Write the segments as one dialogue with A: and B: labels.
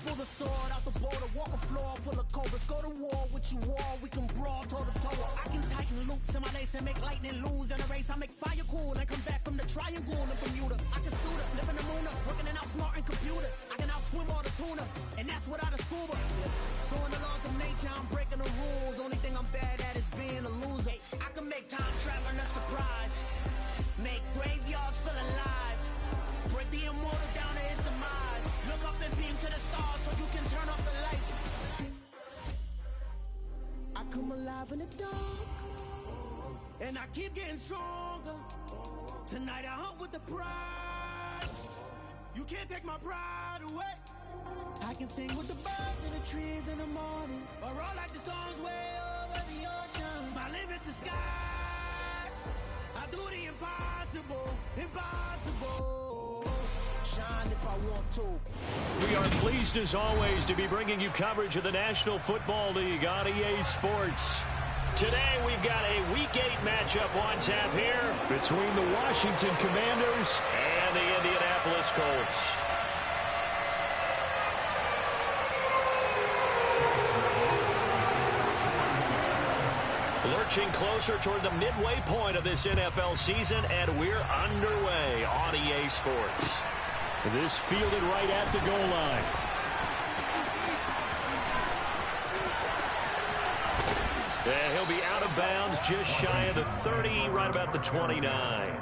A: pull the sword out the border, walk a floor full of cobras, go to war with you all, we can brawl toe to toe. I can tighten loops in my lace and make lightning lose in a race. I make fire cool and come back from the triangle in Bermuda. I can suit up, live in the moon up, working and outsmarting computers. I can outswim all the tuna, and that's without a scuba. So in the laws of nature, I'm breaking the rules. Only thing I'm bad at is being a loser. I can make time traveling a surprise, make graveyards feel alive, break the immortal down to his demise. Look up and beam to the stars so you can turn off the lights. I come alive in the dark, and I keep getting stronger. Tonight I hunt with the pride. You can't take my pride away. I can sing with the birds and the trees in the morning, or roll like the songs way over the ocean. My limit's the sky. I do the impossible, impossible. Shine if I want to.
B: We are pleased as always to be bringing you coverage of the National Football League on EA Sports. Today we've got a Week 8 matchup on tap here between the Washington Commanders and the Indianapolis Colts. Lurching closer toward the midway point of this NFL season, and we're underway on EA Sports. This fielded right at the goal line. And he'll be out of bounds just shy of the 30, right about the 29.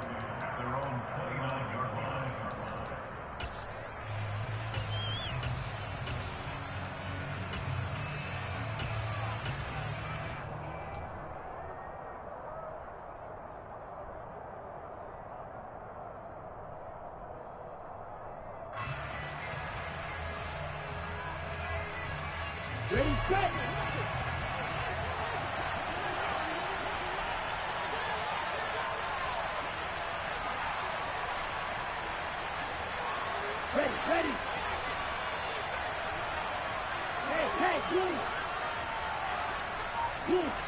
C: Ready, set! Ready! Hey, please!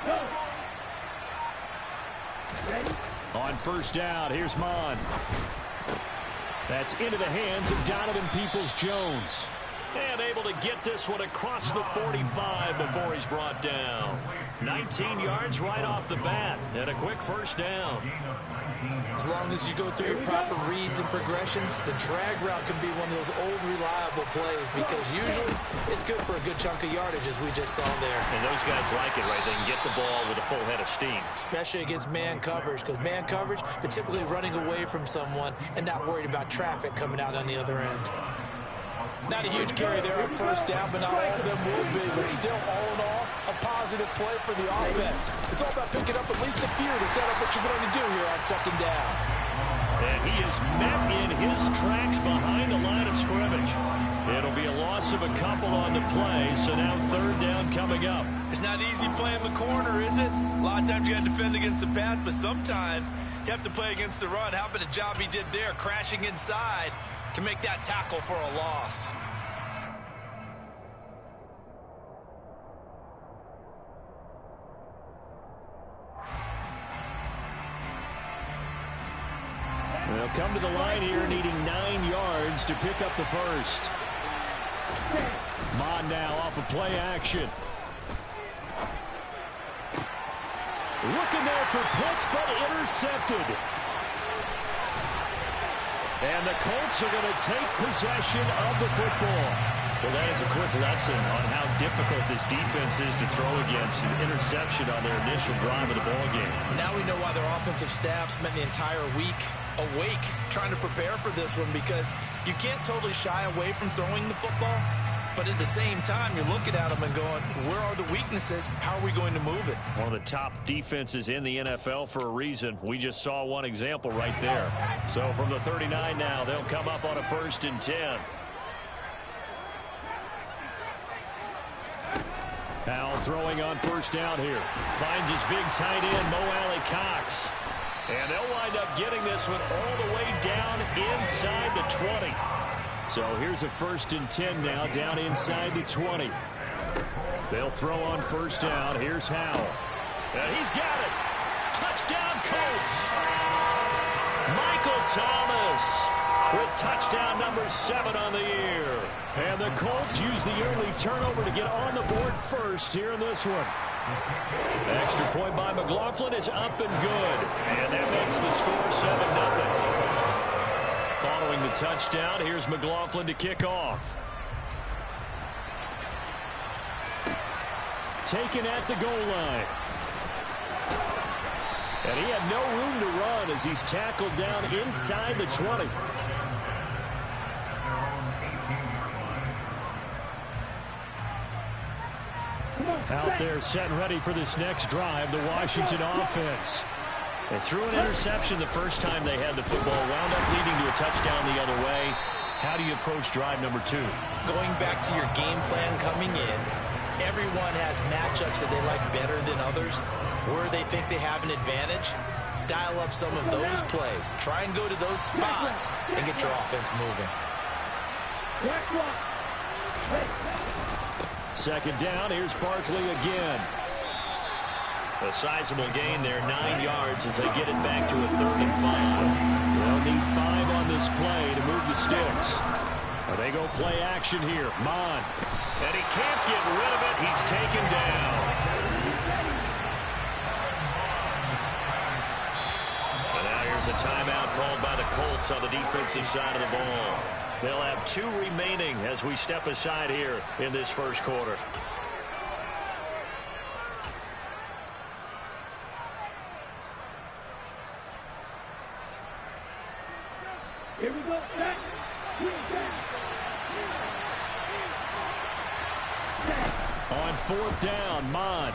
C: Go! Ready?
B: On first down, here's Mon. That's into the hands of Donovan Peoples-Jones. And able to get this one across the 45 before he's brought down. 19 yards right off the bat, and a quick first down.
D: As long as you go through your proper reads and progressions, the drag route can be one of those old reliable plays because usually it's good for a good chunk of yardage as we just saw there.
B: And those guys like it, right? They can get the ball with a full head of steam.
D: Especially against man coverage, because man coverage, they're typically running away from someone and not worried about traffic coming out on the other end.
E: Not a huge carry there on first down, but not all of them will be. But still, all in all, a positive play for the offense. It's all about picking up at least a few to set up what you're going to do here on second down.
B: And he is met in his tracks behind the line of scrimmage. It'll be a loss of a couple on the play, so now third down coming up.
F: It's not easy playing the corner, is it? A lot of times you got to defend against the pass, but sometimes you have to play against the run. How about the job he did there, crashing inside to make that tackle for a loss?
B: They'll come to the line here needing 9 yards to pick up the first. Mon now off of play action. Looking there for Pitts, but intercepted. And the Colts are going to take possession of the football. Well, that is a quick lesson on how difficult this defense is to throw against an interception on their initial drive of the ballgame.
D: Now we know why their offensive staff spent the entire week awake trying to prepare for this one, because you can't totally shy away from throwing the football, but at the same time, you're looking at them and going, where are the weaknesses? How are we going to move it?
B: One of the top defenses in the NFL for a reason. We just saw one example right there. So from the 39 now, they'll come up on a 1st and 10. Powell throwing on first down here. Finds his big tight end, Mo Alley-Cox. And they'll wind up getting this one all the way down inside the 20. So here's a 1st and 10 now, down inside the 20. They'll throw on first down. Here's Howell. And he's got it. Touchdown, Colts. Michael Thomas with touchdown number 7 on the year. And the Colts use the early turnover to get on the board first here in this one. Extra point by McLaughlin is up and good. And that makes the score 7-0. Following the touchdown, here's McLaughlin to kick off. Taken at the goal line. And he had no room to run as he's tackled down inside the 20. Out there set and ready for this next drive, the Washington offense. They threw an interception the first time they had the football, wound up leading to a touchdown the other way. How do you approach drive number 2?
D: Going back to your game plan coming in, everyone has matchups that they like better than others, where they think they have an advantage. Dial up some of those plays. Try and go to those spots and get your offense moving.
B: Second down, here's Barkley again. A sizable gain there, 9 yards as they get it back to a 3rd and 5. They'll need 5 on this play to move the sticks. They go play action here. Mon. And he can't get rid of it. He's taken down. And now here's a timeout called by the Colts on the defensive side of the ball. They'll have 2 remaining as we step aside here in this first quarter.
C: Here we go, set.
B: On 4th down, Mon.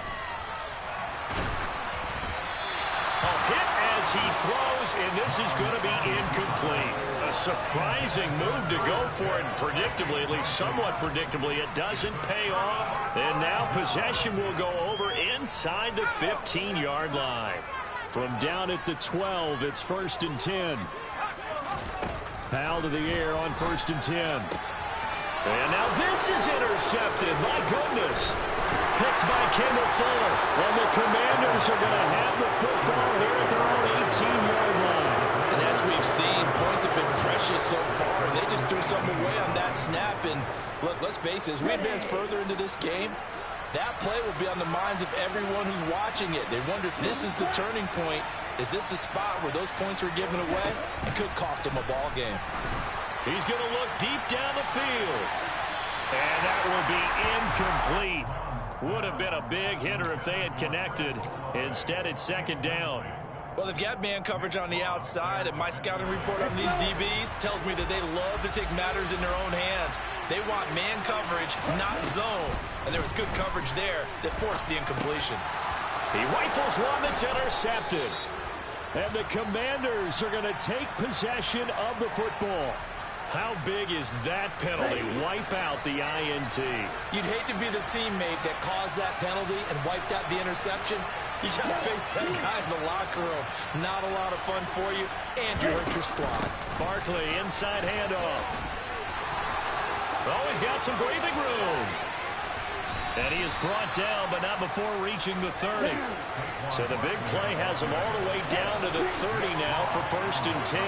B: Hit as he throws, and this is going to be incomplete. A surprising move to go for it, and predictably, at least somewhat predictably, it doesn't pay off. And now possession will go over inside the 15-yard line. From down at the 12, it's 1st and 10. Powell to the air on 1st and 10. And now this is intercepted. My goodness. Picked by Kendall Fuller. And the Commanders are going to have the football here at their own 18-yard line.
E: And as we've seen, points have been precious so far, and they just threw something away on that snap. And look, let's face it, as we advance further into this game, that play will be on the minds of everyone who's watching it. They wonder if this is the turning point. Is this the spot where those points were given away? It could cost them a ball game.
B: He's going to look deep down the field. And that will be incomplete. Would have been a big hitter if they had connected. Instead, it's 2nd down.
F: Well, they've got man coverage on the outside, and my scouting report on these DBs tells me that they love to take matters in their own hands. They want man coverage, not zone. And there was good coverage there that forced the incompletion.
B: He rifles one that's intercepted. And the Commanders are going to take possession of the football. How big is that penalty? Wipe out the INT.
D: You'd hate to be the teammate that caused that penalty and wiped out the interception. You got to face that guy in the locker room. Not a lot of fun for you, and you hurt your squad.
B: Barkley, inside handoff. Oh, he's got some breathing room. And he is brought down, but not before reaching the 30. So the big play has him all the way down to the 30 now for 1st and 10.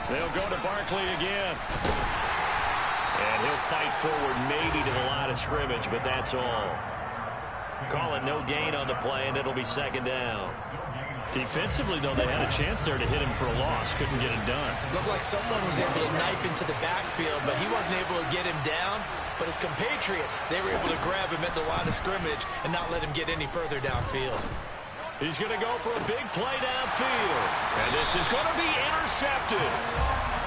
B: They'll go to Barkley again. And he'll fight forward maybe to the line of scrimmage, but that's all. Calling no gain on the play, and it'll be 2nd down. Defensively, though, they had a chance there to hit him for a loss. Couldn't get it done.
D: Looked like someone was able to knife into the backfield, but he wasn't able to get him down. But his compatriots, they were able to grab him at the line of scrimmage and not let him get any further downfield.
B: He's going to go for a big play downfield. And this is going to be intercepted.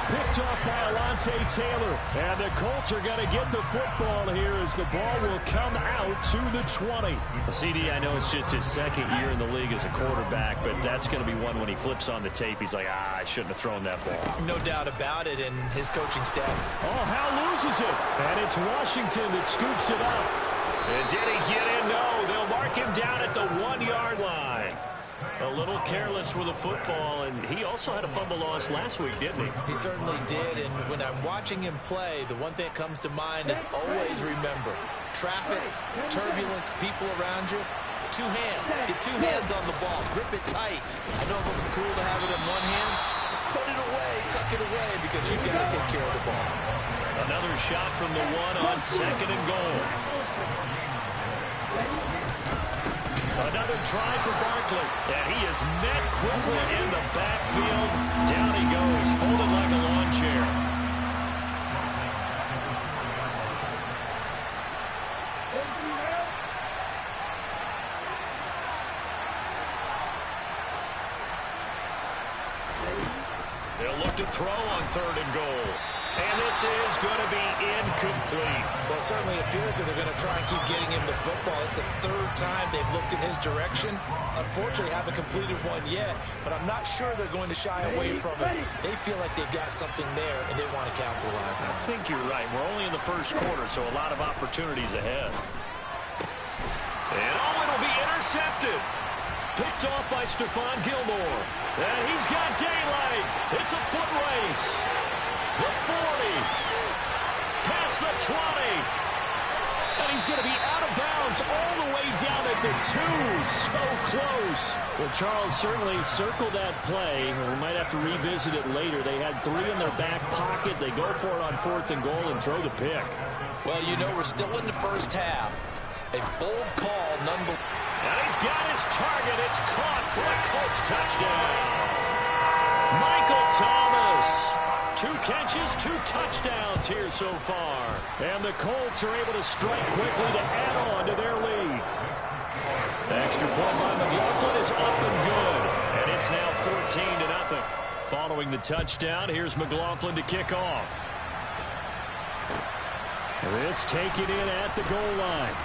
B: Picked off by Alontae Taylor. And the Colts are going to get the football here as the ball will come out to the 20. CD, I know it's just his 2nd year in the league as a quarterback, but that's going to be one when he flips on the tape. He's like, I shouldn't have thrown that ball.
D: No doubt about it, and his coaching staff.
B: Oh, Hal loses it. And it's Washington that scoops it up. And did he get in? No, they'll mark him down at the 1-yard line. A little careless with the football, and he also had a fumble loss last week, didn't he?
D: He certainly did, and when I'm watching him play, the one thing that comes to mind is always remember, traffic, turbulence, people around you, 2 hands. Get 2 hands on the ball. Grip it tight. I know it looks cool to have it in one hand. Put it away. tuck it away because you've got to take care of the ball.
B: Another shot from the one on 2nd and goal. Another try for Barkley, and he is met quickly in the backfield. Down he goes, folded like a lawn chair. They'll look to throw on 3rd and goal. And this is going to be incomplete.
D: Well, it certainly appears that they're going to try and keep getting him the football. It's the 3rd time they've looked in his direction. Unfortunately, haven't completed one yet, but I'm not sure they're going to shy away from it. They feel like they've got something there, and they want to capitalize on it.
B: I think you're right. We're only in the 1st quarter, so a lot of opportunities ahead. And it'll be intercepted. Picked off by Stephon Gilmore. And he's got daylight. It's a foot race. The 40. Past the 20. And he's going to be out of bounds all the way down at the 2. So close. Well, Charles certainly circled that play. We might have to revisit it later. They had 3 in their back pocket. They go for it on 4th and goal and throw the pick.
E: Well, you know, we're still in the 1st half. A bold call,
B: And he's got his target. It's caught for a Colts touchdown. Michael Thomas. 2 catches, 2 touchdowns here so far. And the Colts are able to strike quickly to add on to their lead. The extra point by McLaughlin is up and good. And it's now 14-0. Following the touchdown, here's McLaughlin to kick off. This taken in at the goal line.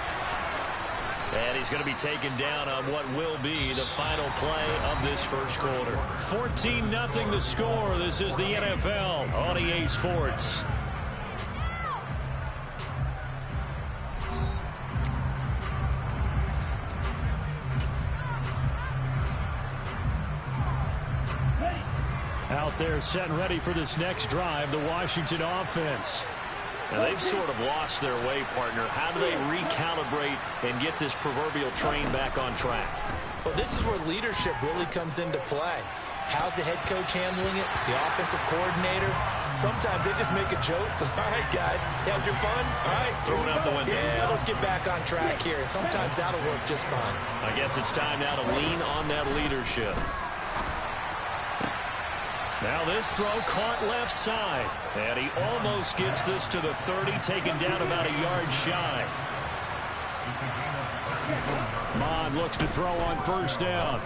B: And he's going to be taken down on what will be the final play of this 1st quarter. 14-0 the score. This is the NFL on EA Sports. Out there set and ready for this next drive, the Washington offense. Now, they've sort of lost their way, partner. How do they recalibrate and get this proverbial train back on track?
D: Well, this is where leadership really comes into play. How's the head coach handling it? The offensive coordinator? Sometimes they just make a joke. All right, guys, you had your fun? All right.
B: Throw it out the window.
D: Yeah, let's get back on track here. And sometimes that'll work just fine.
B: I guess it's time now to lean on that leadership. Now this throw caught left side. And he almost gets this to the 30, taken down about a yard shy. Mond looks to throw on 1st down.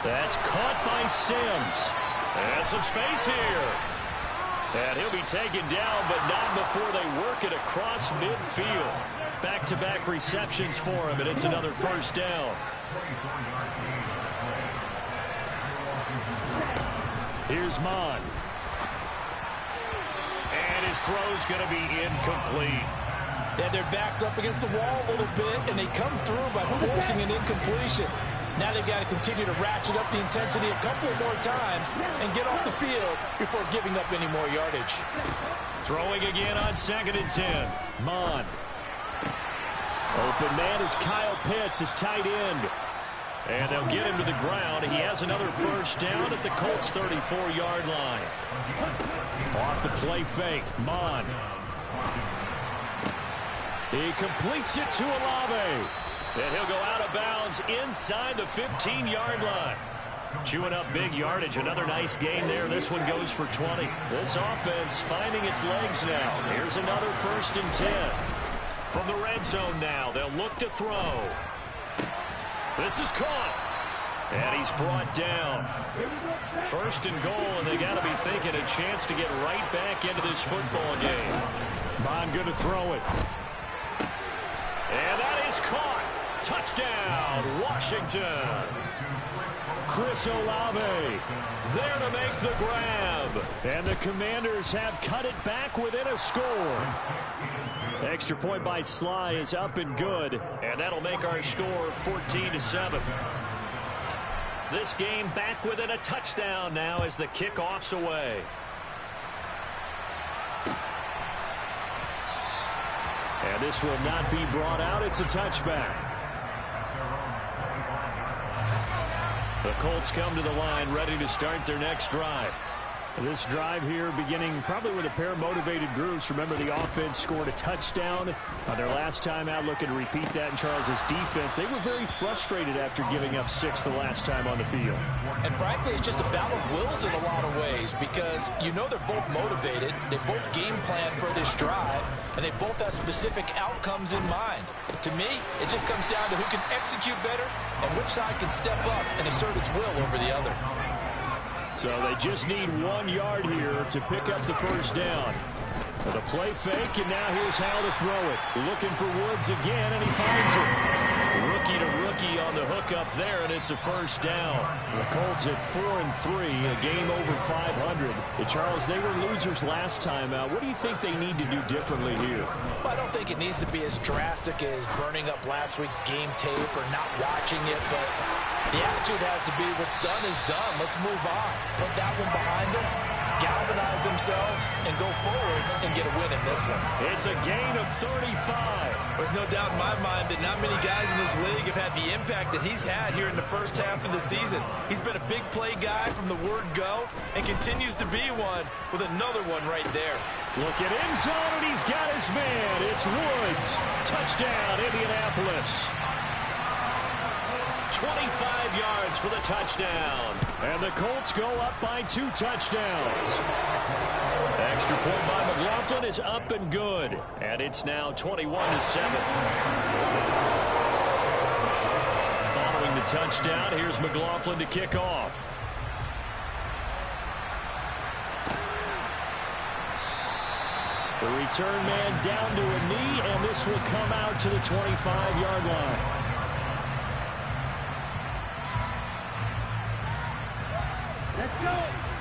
B: That's caught by Sims. And some space here. And he'll be taken down, but not before they work it across midfield. Back-to-back receptions for him, and it's another 1st down. Here's Mond. And his throw's going to be incomplete.
E: Yeah, their back's up against the wall a little bit, and they come through by forcing an incompletion. Now they've got to continue to ratchet up the intensity a couple more times and get off the field before giving up any more yardage.
B: Throwing again on 2nd and 10. Mond. Open man is Kyle Pitts, his tight end. And they'll get him to the ground. He has another 1st down at the Colts' 34-yard line. Off the play fake. Mond. He completes it to Olave. And he'll go out of bounds inside the 15-yard line. Chewing up big yardage. Another nice gain there. This one goes for 20. This offense finding its legs now. Here's another 1st and 10. From the red zone now, they'll look to throw. This is caught. And he's brought down. 1st and goal, and they got to be thinking a chance to get right back into this football game. Bond going to throw it. And that is caught. Touchdown, Washington. Chris Olave there to make the grab. And the Commanders have cut it back within a score. Extra point by Sly is up and good. And that'll make our score 14-7. This game back within a touchdown now as the kickoff's away. And this will not be brought out. It's a touchback. The Colts come to the line ready to start their next drive. This drive here beginning probably with a pair of motivated groups. Remember, the offense scored a touchdown on their last time out, looking to repeat that in Charles's defense. They were very frustrated after giving up 6 the last time on the field.
E: And frankly, it's just a battle of wills in a lot of ways because you know they're both motivated. They both game plan for this drive, and they both have specific outcomes in mind. To me, it just comes down to who can execute better and which side can step up and assert its will over the other.
B: So they just need 1 yard here to pick up the first down. The play fake, and now here's how to throw it. Looking for Woods again, and he finds it. Rookie to rookie on the hook up there, and it's a first down. The Colts at 4-3, a game over 500. Charles, they were losers last time out. What do you think they need to do differently here?
E: Well, I don't think it needs to be as drastic as burning up last week's game tape or not watching it, but the attitude has to be what's done is done. Let's move on. Put that one behind them, galvanize themselves, and go forward and get a win in this one.
B: It's a gain of 35.
F: There's no doubt in my mind that not many guys in this league have had the impact that he's had here in the first half of the season. He's been a big play guy from the word go and continues to be one with another one right there.
B: Look at end zone, and he's got his man. It's Woods. Touchdown, Indianapolis. 25 yards for the touchdown. And the Colts go up by 2 touchdowns. Extra point by McLaughlin is up and good. And it's now 21-7. Following the touchdown, here's McLaughlin to kick off. The return man down to a knee, and this will come out to the 25-yard line.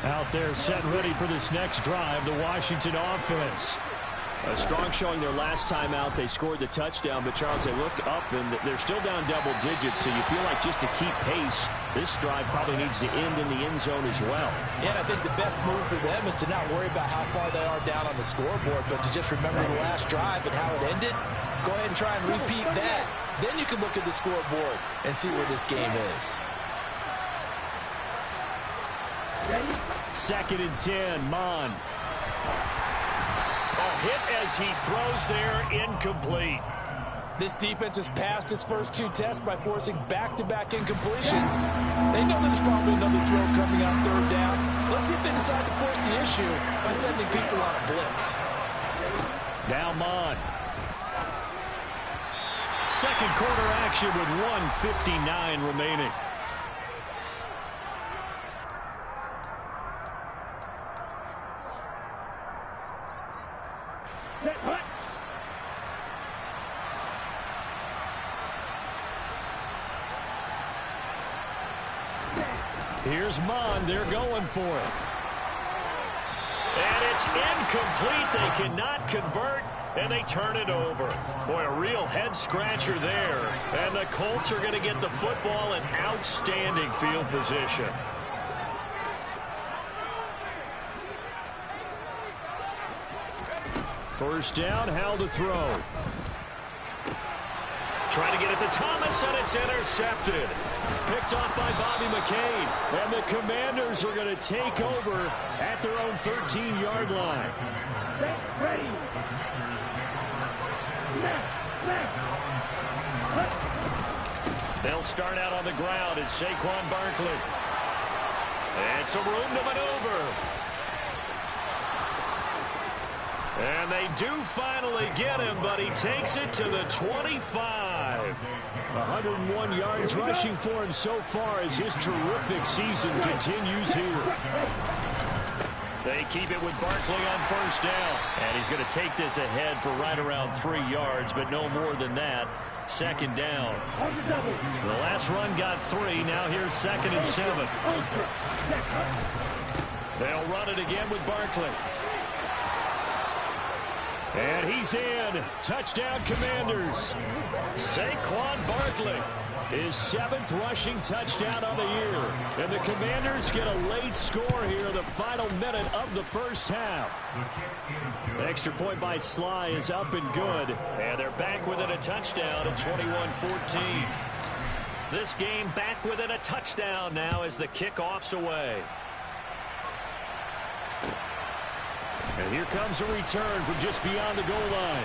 B: Out there set ready for this next drive, the Washington offense. A strong showing their last time out. They scored the touchdown, but Charles, they look up and they're still down double digits, so you feel like just to keep pace, this drive probably needs to end in the end zone as well.
E: Yeah, and I think the best move for them is to not worry about how far they are down on the scoreboard, but to just remember the last drive and how it ended. Go ahead and try and repeat that. Then you can look at the scoreboard and see where this game is.
B: 2nd and 10, Mon. A hit as he throws there, incomplete.
E: This defense has passed its first 2 tests by forcing back-to-back incompletions. They know there's probably another throw coming on 3rd down. Let's see if they decide to force the issue by sending people on a blitz.
B: Now Mon. Second quarter action with 1:59 remaining. Here's Mon. They're going for it. And it's incomplete. They cannot convert, and they turn it over. Boy, a real head-scratcher there. And the Colts are going to get the football in outstanding field position. First down, how to throw. Trying to get it to Thomas, and it's intercepted. Picked off by Bobby McCain. And the Commanders are going to take over at their own 13-yard line.
C: Ready.
B: They'll start out on the ground. It's Saquon Barkley. And some room to maneuver. And they do finally get him, but he takes it to the 25. 101 yards rushing for him so far as his terrific season continues here. They keep it with Barkley on first down. And he's going to take this ahead for right around 3 yards, but no more than that. 2nd down. The last run got 3. Now here's 2nd and 7. They'll run it again with Barkley. And he's in. Touchdown, Commanders. Saquon Barkley, his 7th rushing touchdown on the year. And the Commanders get a late score here in the final minute of the first half. The extra point by Sly is up and good. And they're back within a touchdown at 21-14. This game back within a touchdown now as the kickoff's away. And here comes a return from just beyond the goal line.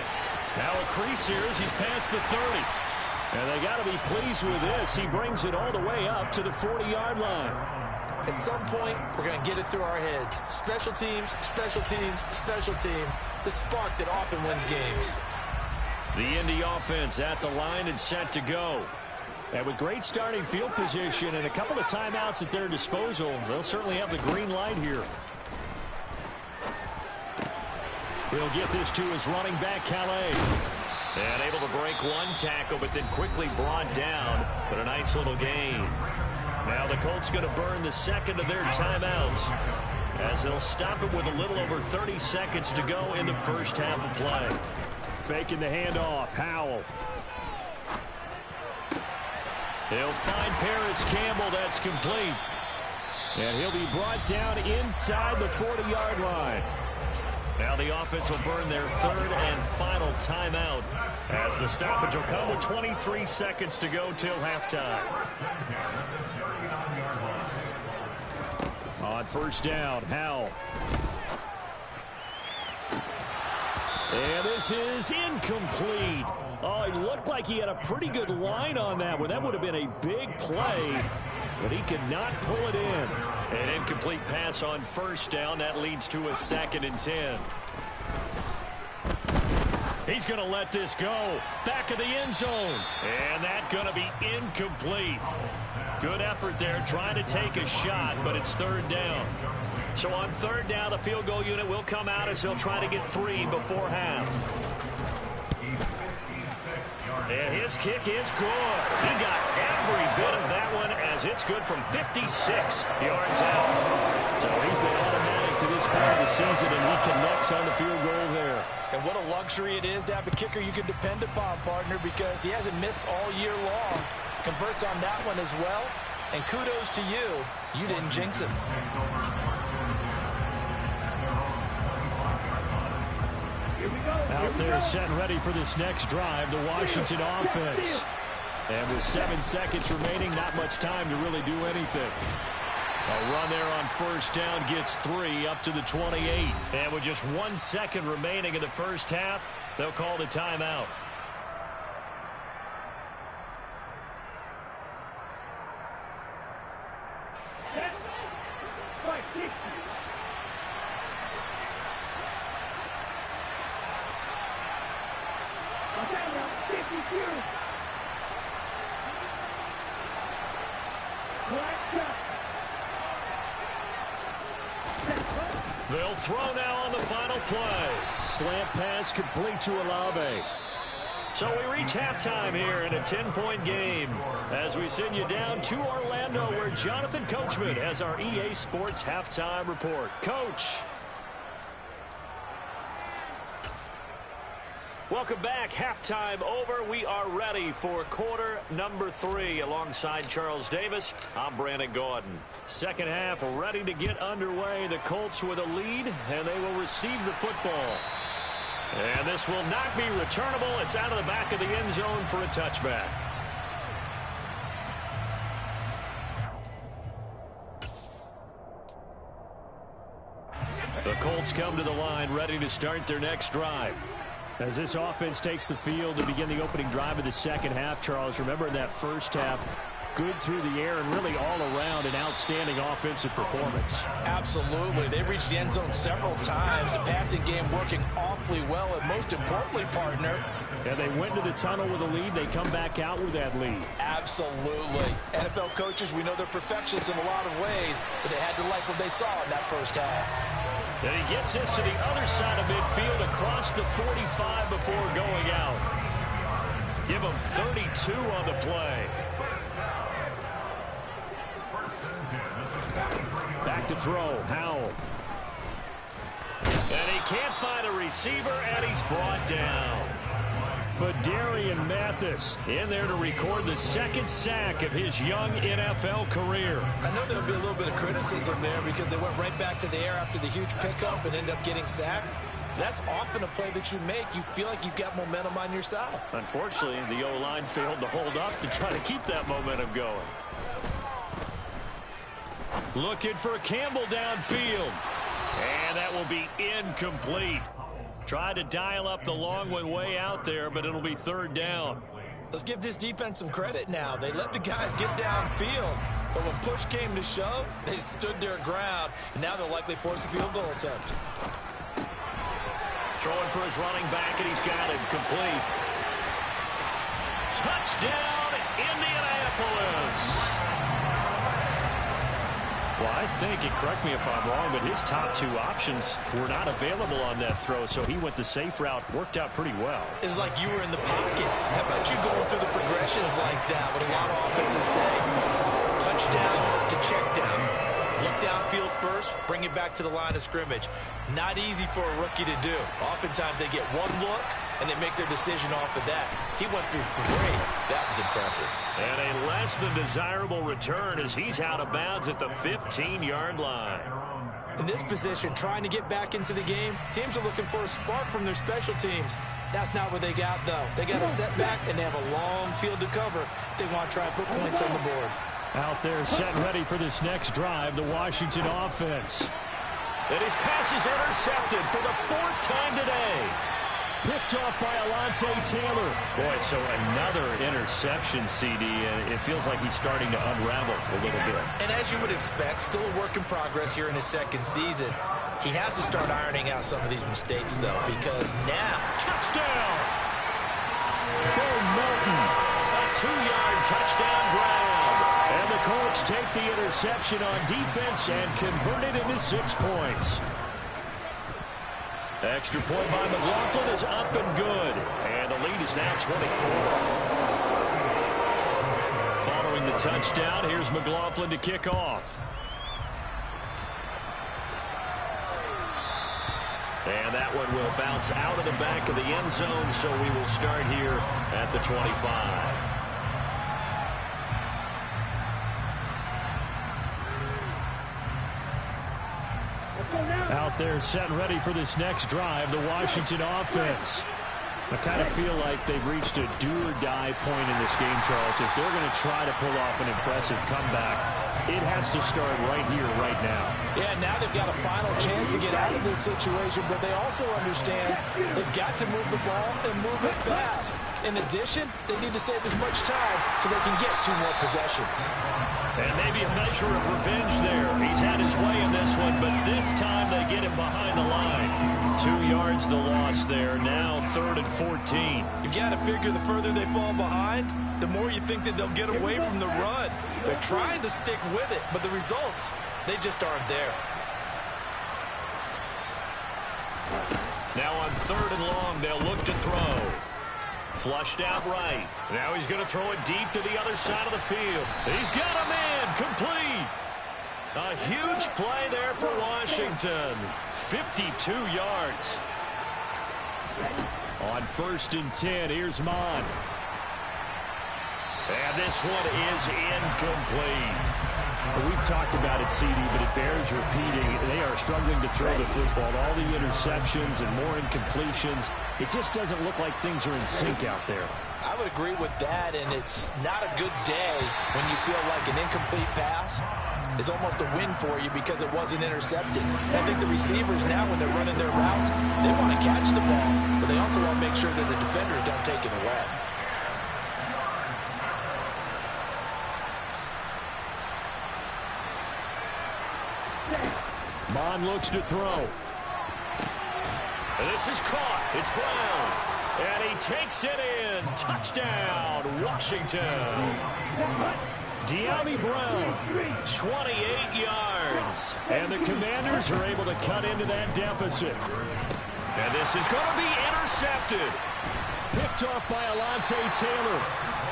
B: Now a crease here as he's past the 30. And they got to be pleased with this. He brings it all the way up to the 40-yard line.
D: At some point, we're going to get it through our heads. Special teams, special teams, special teams. The spark that often wins games.
B: The Indy offense at the line and set to go. And with great starting field position and a couple of timeouts at their disposal, they'll certainly have the green light here. He'll get this to his running back, Calais. And able to break one tackle, but then quickly brought down. But a nice little gain. Now the Colts going to burn the second of their timeouts as they'll stop it with a little over 30 seconds to go in the first half of play. Faking the handoff, Howell. He'll find Paris Campbell. That's complete. And he'll be brought down inside the 40-yard line. Now the offense will burn their third and final timeout as the stoppage will come with 23 seconds to go till halftime. On first down, Howell. And this is incomplete. Oh, he looked like he had a pretty good line on that one. That would have been a big play, but he could not pull it in. An incomplete pass on first down. That leads to a 2nd and 10. He's going to let this go. Back of the end zone. And that's going to be incomplete. Good effort there trying to take a shot, but it's third down. So on third down, the field goal unit will come out as they'll try to get 3 before half. And his kick is good. He got every bit of that one as it's good from 56 yards out. So he's been automatic to this point of the season, and he connects on the field goal there.
D: And what a luxury it is to have a kicker you can depend upon, partner, because he hasn't missed all year long. Converts on that one as well. And kudos to you. You didn't jinx him.
B: Out there set and ready for this next drive, the Washington offense. And with 7 seconds remaining, not much time to really do anything. A run there on first down gets 3 up to the 28. And with just 1 second remaining in the first half, they'll call the timeout. They'll throw now on the final play. Slant pass complete to Olave. So we reach halftime here in a 10-point game as we send you down to Orlando where Jonathan Coachman has our EA Sports halftime report. Coach. Welcome back. Halftime over. We are ready for quarter number 3 alongside Charles Davis. I'm Brandon Gordon. Second half ready to get underway. The Colts with a lead, and they will receive the football. And this will not be returnable. It's out of the back of the end zone for a touchback. The Colts come to the line ready to start their next drive. As this offense takes the field to begin the opening drive of the second half, Charles, remember in that first half, good through the air and really all around an outstanding offensive performance.
D: Absolutely. They reached the end zone several times. The passing game working awfully well, and most importantly, partner.
B: And they went to the tunnel with a lead. They come back out with that lead.
D: Absolutely. NFL coaches, we know they're perfectionists in a lot of ways, but they had to like what they saw in that first half.
B: And he gets this to the other side of midfield across the 45 before going out. Give him 32 on the play. Back to throw, Howell. And he can't find a receiver, and he's brought down. Fadarian Mathis in there to record the second sack of his young NFL career.
D: I know there'll be a little bit of criticism there because they went right back to the air after the huge pickup and ended up getting sacked. That's often a play that you make. You feel like you've got momentum on your side.
B: Unfortunately, the O-line failed to hold up to try to keep that momentum going. Looking for Campbell downfield. And that will be incomplete. Tried to dial up the long one way out there, but it'll be third down.
F: Let's give this defense some credit now. They let the guys get downfield, but when push came to shove, they stood their ground, and now they'll likely force a field goal attempt.
B: Throwing for his running back, and he's got it complete. Touchdown, Indianapolis. Well, I think, and correct me if I'm wrong, but his top two options were not available on that throw, so he went the safe route. Worked out pretty well.
F: It was like you were in the pocket. How about you going through the progressions like that? What a lot of offenses say. Touchdown to check down. Look downfield first, bring it back to the line of scrimmage. Not easy for a rookie to do. Oftentimes they get one look, and they make their decision off of that. He went through three. That was impressive.
B: And a less than desirable return as he's out of bounds at the 15-yard line.
F: In this position, trying to get back into the game, teams are looking for a spark from their special teams. That's not what they got, though. They got a setback, and they have a long field to cover if they want to try and put points on the board.
B: Out there set ready for this next drive, the Washington offense. And his pass is intercepted for the fourth time today. Picked off by Alontae Taylor. Boy, so another interception, CD, and it feels like he's starting to unravel a little bit.
F: And as you would expect, still a work in progress here in his second season. He has to start ironing out some of these mistakes, though, because now...
B: Touchdown! Bo Melton, a 2-yard touchdown grab. And the Colts take the interception on defense and convert it into 6 points. Extra point by McLaughlin is up and good. And the lead is now 24. Following the touchdown, here's McLaughlin to kick off. And that one will bounce out of the back of the end zone, so we will start here at the 25. Out there set ready for this next drive, the Washington offense. I kind of feel like they've reached a do-or-die point in this game, Charles. If they're going to try to pull off an impressive comeback, it has to start right here, right now.
E: Yeah, now they've got a final chance to get out of this situation, but they also understand they've got to move the ball and move it fast. In addition, they need to save as much time so they can get 2 more possessions.
B: And maybe a measure of revenge there. He's had his way in this one, but this time they get him behind the line. 2 yards the loss there. Now 3rd and 14.
F: You've got to figure the further they fall behind, the more you think that they'll get away from the run. They're trying to stick with it, but the results, they just aren't there.
B: Now on 3rd and long, they'll look to throw. Flushed out right. Now he's going to throw it deep to the other side of the field. He's got a man complete. A huge play there for Washington. 52 yards. On 1st and 10, here's Mon. And this one is incomplete. We've talked about it, CD, but it bears repeating. They are struggling to throw the football. All the interceptions and more incompletions. It just doesn't look like things are in sync out there.
E: I would agree with that, and it's not a good day when you feel like an incomplete pass is almost a win for you because it wasn't intercepted. And I think the receivers now, when they're running their routes, they want to catch the ball, but they also want to make sure that the defenders don't take it away.
B: Mon looks to throw. This is caught. It's Brown. And he takes it in. Touchdown, Washington. De'Ami Brown, 28 yards. And the Commanders are able to cut into that deficit. And this is going to be intercepted. Picked off by Alontae Taylor.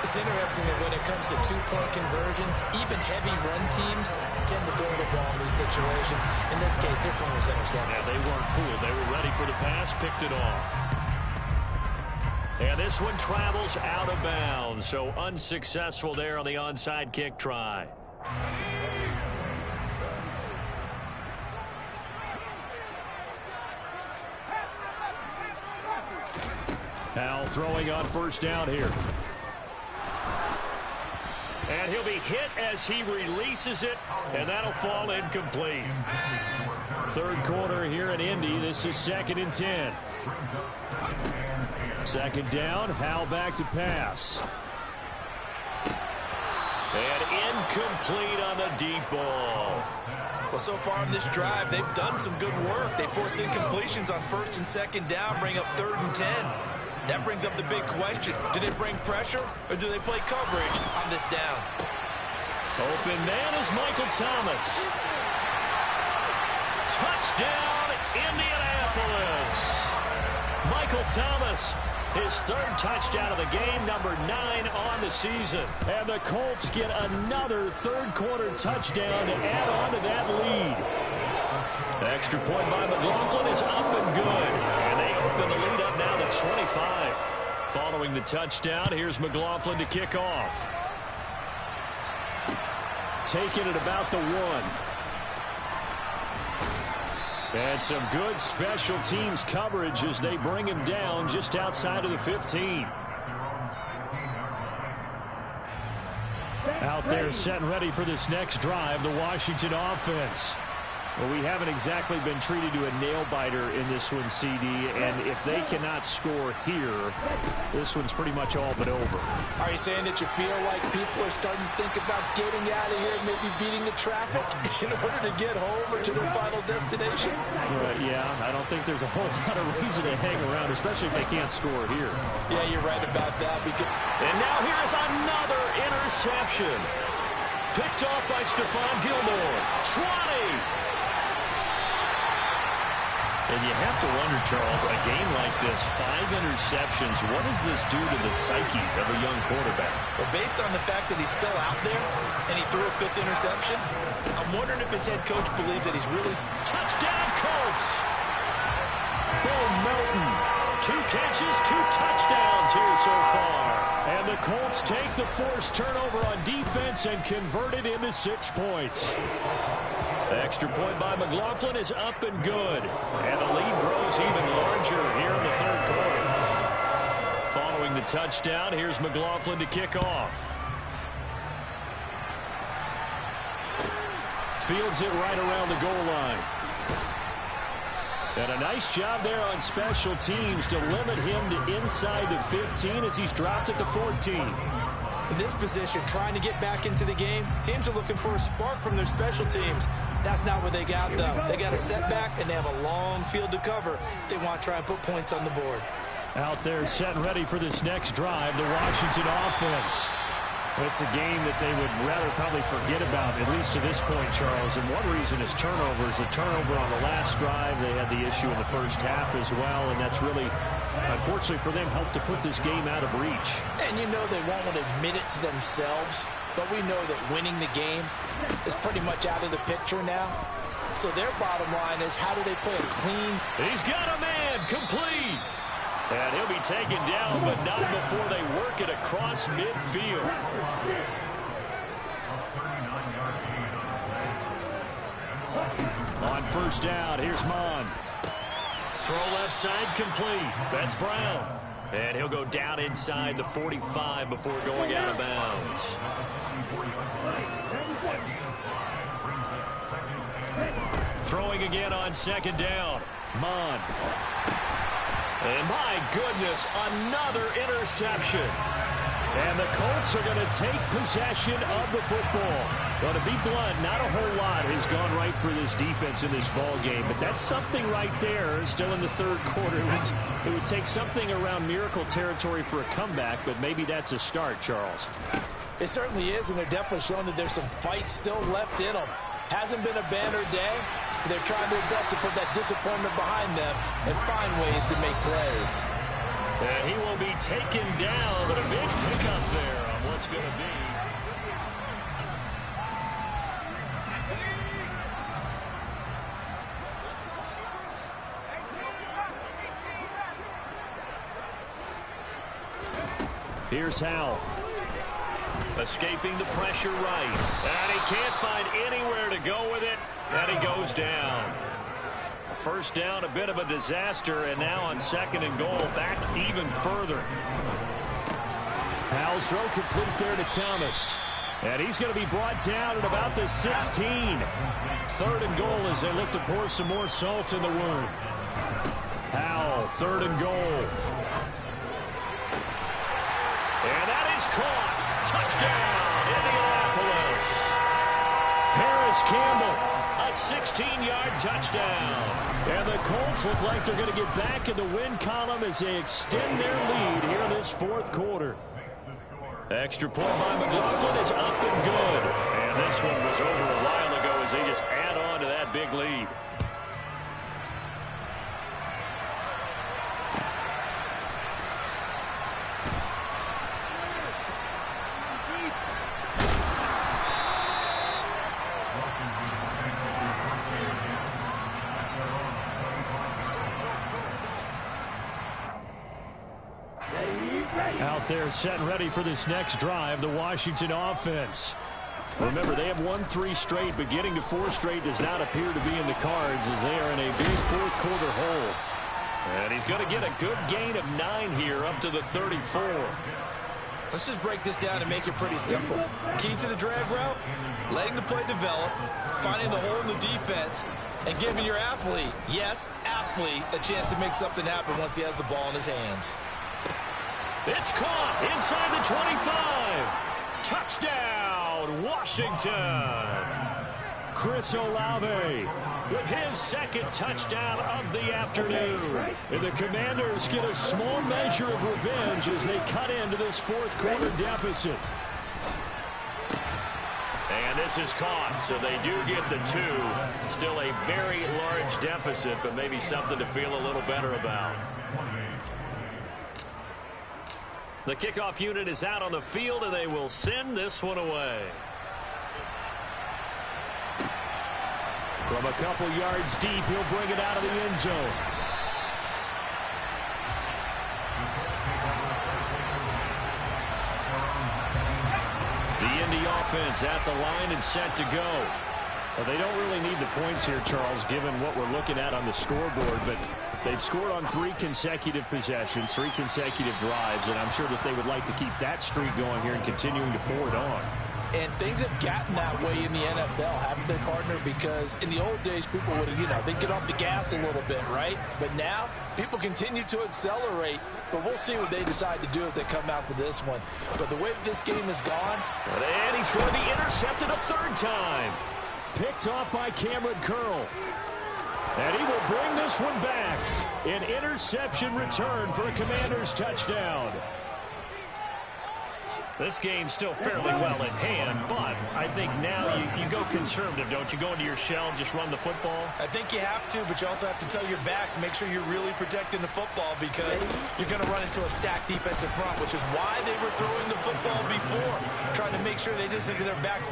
F: It's interesting that when it comes to 2-point conversions, even heavy run teams tend to throw the ball in these situations. In this case, this one was intercepted.
B: Yeah, they weren't fooled. They were ready for the pass, picked it off. And this one travels out of bounds, so unsuccessful there on the onside kick try. Now throwing on 1st down here. And he'll be hit as he releases it, and that'll fall incomplete. Third quarter here in Indy. This is 2nd and 10. Second down. Howell back to pass. And incomplete on the deep ball.
F: Well, so far in this drive, they've done some good work. They force incompletions on 1st and 2nd down, bring up 3rd and 10. That brings up the big question. Do they bring pressure or do they play coverage on this down?
B: Open man is Michael Thomas. Touchdown, Indianapolis. Michael Thomas, his 3rd touchdown of the game, number 9 on the season. And the Colts get another 3rd quarter touchdown to add on to that lead. The extra point by McLaughlin is up and good. And they open the lead up now to 25. Following the touchdown, here's McLaughlin to kick off. Taking it about the 1. And some good special teams coverage as they bring him down just outside of the 15. Out there set and ready for this next drive, the Washington offense. Well, we haven't exactly been treated to a nail-biter in this one, CD, and if they cannot score here, this one's pretty much all but over.
E: Are you saying that you feel like people are starting to think about getting out of here and maybe beating the traffic in order to get home or to their final destination?
B: Yeah, I don't think there's a whole lot of reason to hang around, especially if they can't score here.
E: Yeah, you're right about that.
B: And now here's another interception. Picked off by Stephon Gilmore. 20! And you have to wonder, Charles, a game like this, 5 interceptions, what does this do to the psyche of a young quarterback?
F: Well, based on the fact that he's still out there and he threw a 5th interception, I'm wondering if his head coach believes that he's really...
B: Touchdown, Colts! Bo Melton, 2 catches, 2 touchdowns here so far. And the Colts take the forced turnover on defense and convert it into 6 points. The extra point by McLaughlin is up and good. And the lead grows even larger here in the 3rd quarter. Following the touchdown, here's McLaughlin to kick off. Fields it right around the goal line. And a nice job there on special teams to limit him to inside the 15 as he's dropped at the 14.
E: In this position, trying to get back into the game, teams are looking for a spark from their special teams. That's not what they got, though. They got a setback, and they have a long field to cover if they want to try and put points on the board.
B: Out there set and ready for this next drive, the Washington offense. It's a game that they would rather probably forget about, at least to this point, Charles. And one reason is turnovers. A turnover on the last drive. They had the issue in the first half as well, and that's really, unfortunately for them, helped to put this game out of reach.
E: And you know they won't want to admit it to themselves, but we know that winning the game is pretty much out of the picture now. So their bottom line is, how do they play a clean...
B: He's got a man, complete! And he'll be taken down, but not before they work it across midfield. On 1st down, here's Mon. Throw left side, complete. That's Brown. And he'll go down inside the 45 before going out of bounds. Throwing again on 2nd down. Mon. And my goodness, another interception. And the Colts are going to take possession of the football. Well, to be blunt, not a whole lot has gone right for this defense in this ball game, but that's something right there. Still in the 3rd quarter. It would take something around miracle territory for a comeback, but maybe that's a start, Charles.
E: It certainly is, and they're definitely showing that there's some fight still left in them. Hasn't been a banner day. They're trying their best to put that disappointment behind them and find ways to make plays.
B: And he will be taken down, but a big pickup there on what's going to be. Here's Howell. Escaping the pressure right. And he can't find anywhere to go with it. And he goes down. 1st down, a bit of a disaster, and now on 2nd and goal, back even further. Howell's throw complete there to Thomas. And he's going to be brought down at about the 16. 3rd and goal as they look to pour some more salt in the wound. Howell, 3rd and goal. And that is caught. Touchdown, Indianapolis. Paris Campbell, a 16-yard touchdown. And the Colts look like they're going to get back in the win column as they extend their lead here in this 4th quarter. Extra point by McLaughlin is up and good. And this one was over a while ago as they just add on to that big lead. Out there set and ready for this next drive, the Washington offense. Remember, they have won 3 straight, but getting to 4 straight does not appear to be in the cards as they are in a big 4th quarter hole. And he's going to get a good gain of 9 here up to the 34.
D: Let's just break this down and make it pretty simple. Key to the drag route, letting the play develop, finding the hole in the defense, and giving your athlete, yes, athlete, a chance to make something happen once he has the ball in his hands.
B: It's caught inside the 25. Touchdown, Washington. Chris Olave with his 2nd touchdown of the afternoon. And the Commanders get a small measure of revenge as they cut into this 4th quarter deficit. And this is caught, so they do get the 2. Still a very large deficit, but maybe something to feel a little better about. The kickoff unit is out on the field, and they will send this one away. From a couple yards deep, he'll bring it out of the end zone. The Indy offense at the line and set to go. Well, they don't really need the points here, Charles, given what we're looking at on the scoreboard, but they've scored on 3 consecutive possessions, 3 consecutive drives, and I'm sure that they would like to keep that streak going here and continuing to pour it on.
E: And things have gotten that way in the NFL, haven't they, partner? Because in the old days, people would, they'd get off the gas a little bit, right? But now, people continue to accelerate, but we'll see what they decide to do as they come out for this one. But the way this game has gone.
B: And he's going to be intercepted a 3rd time. Picked off by Cameron Curl. And he will bring this one back. An interception return for a Commanders touchdown. This game's still fairly well in hand, but I think now you go conservative, don't you? Go into your shell and just run the football?
D: I think you have to, but you also have to tell your backs, make sure you're really protecting the football because you're going to run into a stacked defensive front, which is why they were throwing the football before, trying to make sure they just get their backs,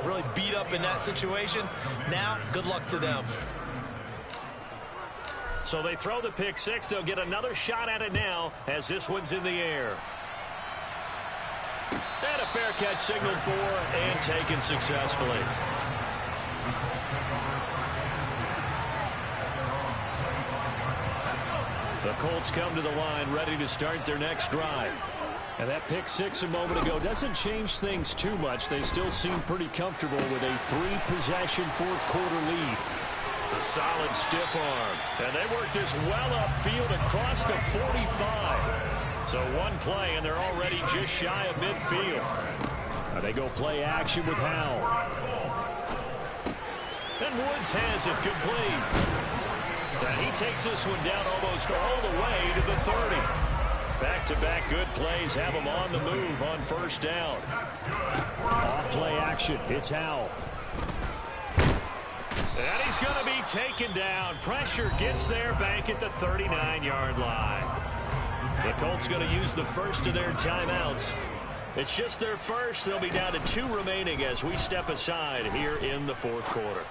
D: really beat up in that situation. Now, good luck to them.
B: So they throw the pick 6. They'll get another shot at it now as this one's in the air. And a fair catch signaled for and taken successfully. The Colts come to the line ready to start their next drive. And that pick 6 a moment ago doesn't change things too much. They still seem pretty comfortable with a 3-possession 4th quarter lead. The solid stiff arm. And they work this well upfield across the 45. So one play, and they're already just shy of midfield. They go play action with Howell. And Woods has it complete. And he takes this one down almost all the way to the 30. Back-to-back good plays have him on the move on 1st down. Off play action. It's Howell. And he's going to be taken down. Pressure gets there back at the 39-yard line. The Colts going to use the first of their timeouts. It's just their first. They'll be down to 2 remaining as we step aside here in the 4th quarter.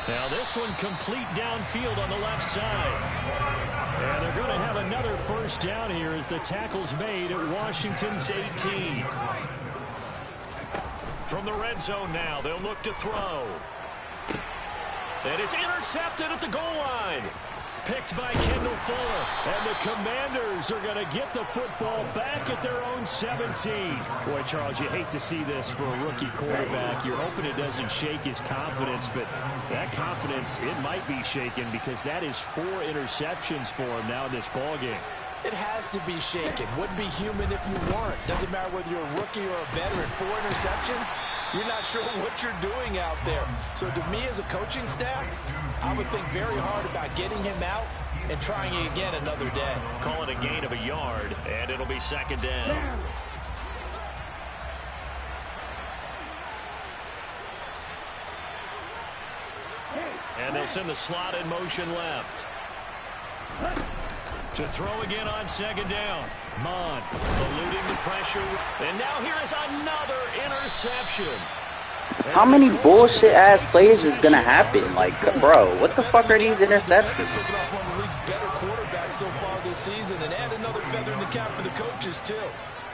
B: Now this one complete downfield on the left side. And they're going to have another 1st down here as the tackle's made at Washington's 18. From the red zone now, they'll look to throw. And it's intercepted at the goal line. picked by Kendall Fuller. And the Commanders are going to get the football back at their own 17. Boy, Charles, you hate to see this for a rookie quarterback. You're hoping it doesn't shake his confidence, but that confidence, it might be shaken because that is 4 interceptions for him now in this ballgame.
E: It has to be shaken. Wouldn't be human if you weren't. Doesn't matter whether you're a rookie or a veteran. 4 interceptions, you're not sure what you're doing out there. So to me as a coaching staff, I would think very hard about getting him out and trying it again another day.
B: Call it a gain of a yard, and it'll be second down. And they'll send the slot in motion left. To throw again on second down. Mon eluding the pressure. And now here is another interception.
G: How many bullshit-ass plays is going to happen? Like, bro, what the fuck are these interceptions?
E: Picking off one of the league's better quarterbacks so far this season, and add another feather in the cap for the coaches, too.